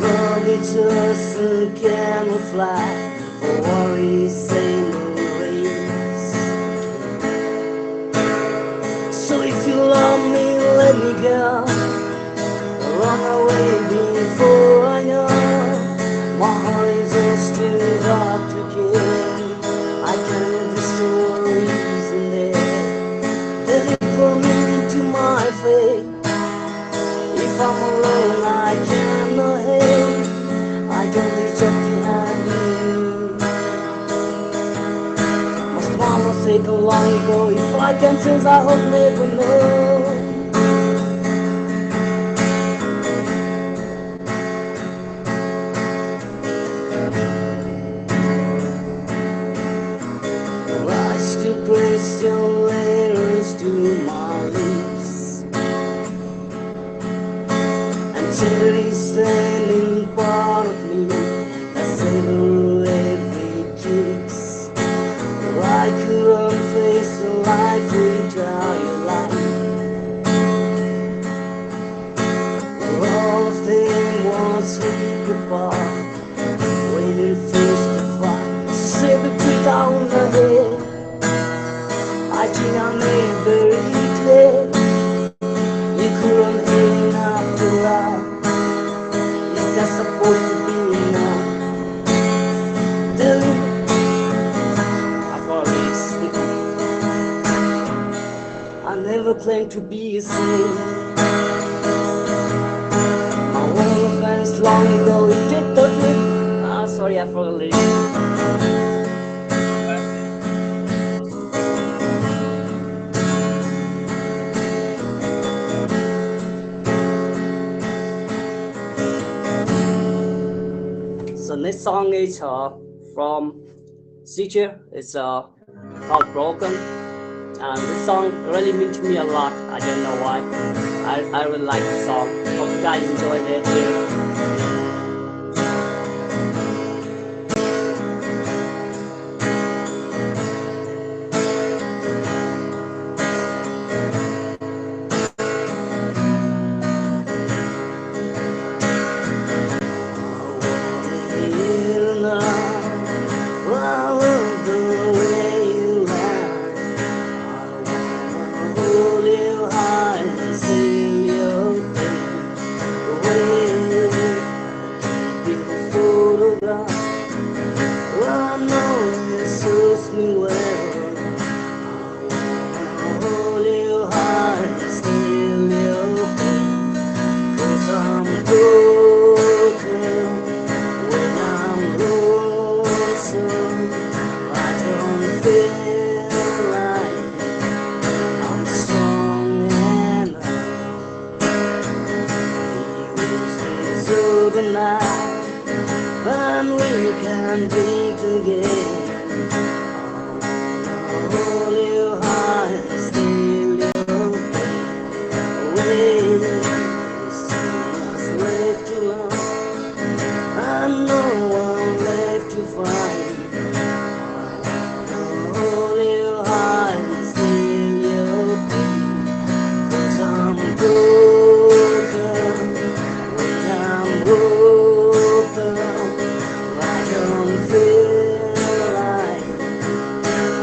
Love is just a camouflage for worries and no race. So if you love me, let me go. Run away before I know. My heart is just too hard to kill. I can't destroy reason there. Deliver me to my fate. If I'm alone, I cannot hate. I can reach up behind you. My mama said long ago, if I can choose, I hope never know. Rise to press your letters to my lips, and charity standing part of me that savor every kiss. I couldn't face a life without your light. All of them was we apart, waiting first to fight. Say the truth down the head. I think I made it very clear. You couldn't hang up the light. Is that supposed to be enough? I never claimed to be a saint. My one offense long ago it did totally. Sorry, I forgot the lyrics. So next song is from Seeker. It's called Broken. And this song really means to me a lot. I don't know why. I really like the song. Hope you guys enjoyed it too. can drink again. Hold your heart, steal your pain away. It's way too long, and no one left to find. Hold your heart and steal your pain. 'Cause I'm broken, when I'm broken, I don't feel like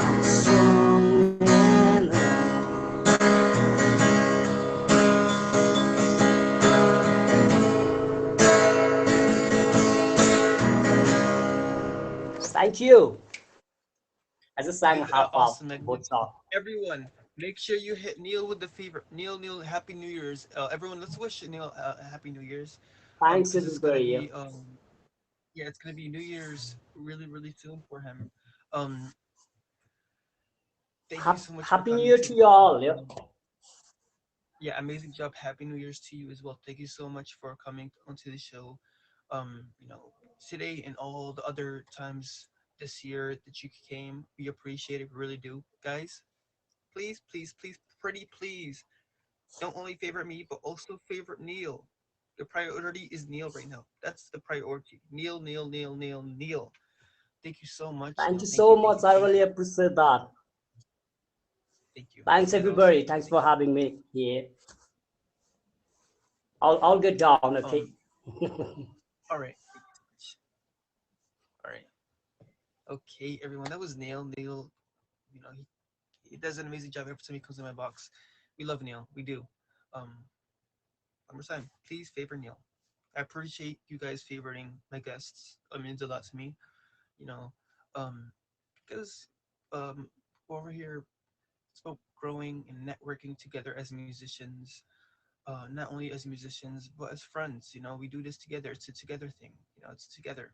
I'm strong enough. Thank you. I just sang half of Awesome, both magnificent. songs. Everyone, make sure you hit Neil with the favorite. Neil, Happy New Year's. Everyone, let's wish Neil Happy New Year's. Thanks Because it's gonna everybody. be yeah, it's gonna be New Year's really soon for him. Um, thank you so much for Happy New coming Year to to the you show. all. Yeah. Yeah, amazing job. Happy New Year's to you as well. Thank you so much for coming onto the show. Today and all the other times this year that you came, we appreciate it. We really do, guys. Please, pretty please, don't only favorite me, but also favorite Neil. The priority is Neil right now. That's the priority. Neil. Thank you so much. Thank you Thank so you, much. I thank really you, appreciate that. thank you. Thanks And also, everybody. Thanks for having me here. I'll get down. Okay. um, all right. Thank you so much. All right. Okay, everyone. That was Neil. Neil, he does an amazing job every time he comes in my box. We love Neil. We do. Um, one more time, please favor Neil. I appreciate you guys favoring my guests. It means a lot to me. You know, um, because over here it's about growing and networking together as musicians. Not only as musicians but as friends. We do this together. It's a together thing. It's together.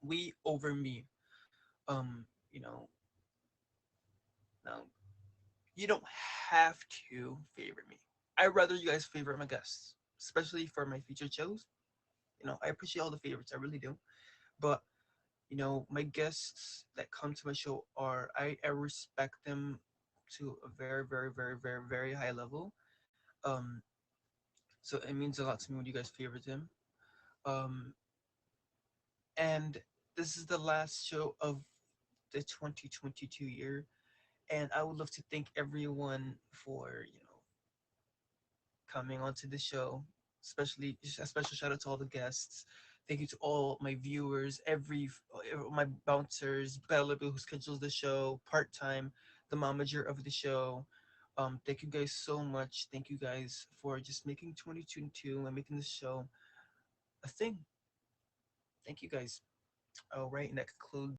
We over me. Um, you know, now you don't have to favorite me. I'd rather you guys favorite my guests, especially for my featured shows. I appreciate all the favorites. I really do. But my guests that come to my show I respect them to a very high level. Um, so it means a lot to me when you guys favorite them. Um, and this is the last show of the 2022 year, and I would love to thank everyone for coming onto the show. Especially a special shout out to all the guests. Thank you to all my viewers, my bouncers, Bella who schedules the show part time, the momager of the show. Thank you guys so much. Thank you guys for just making 2022 and making this show a thing. Thank you guys. All right, and that concludes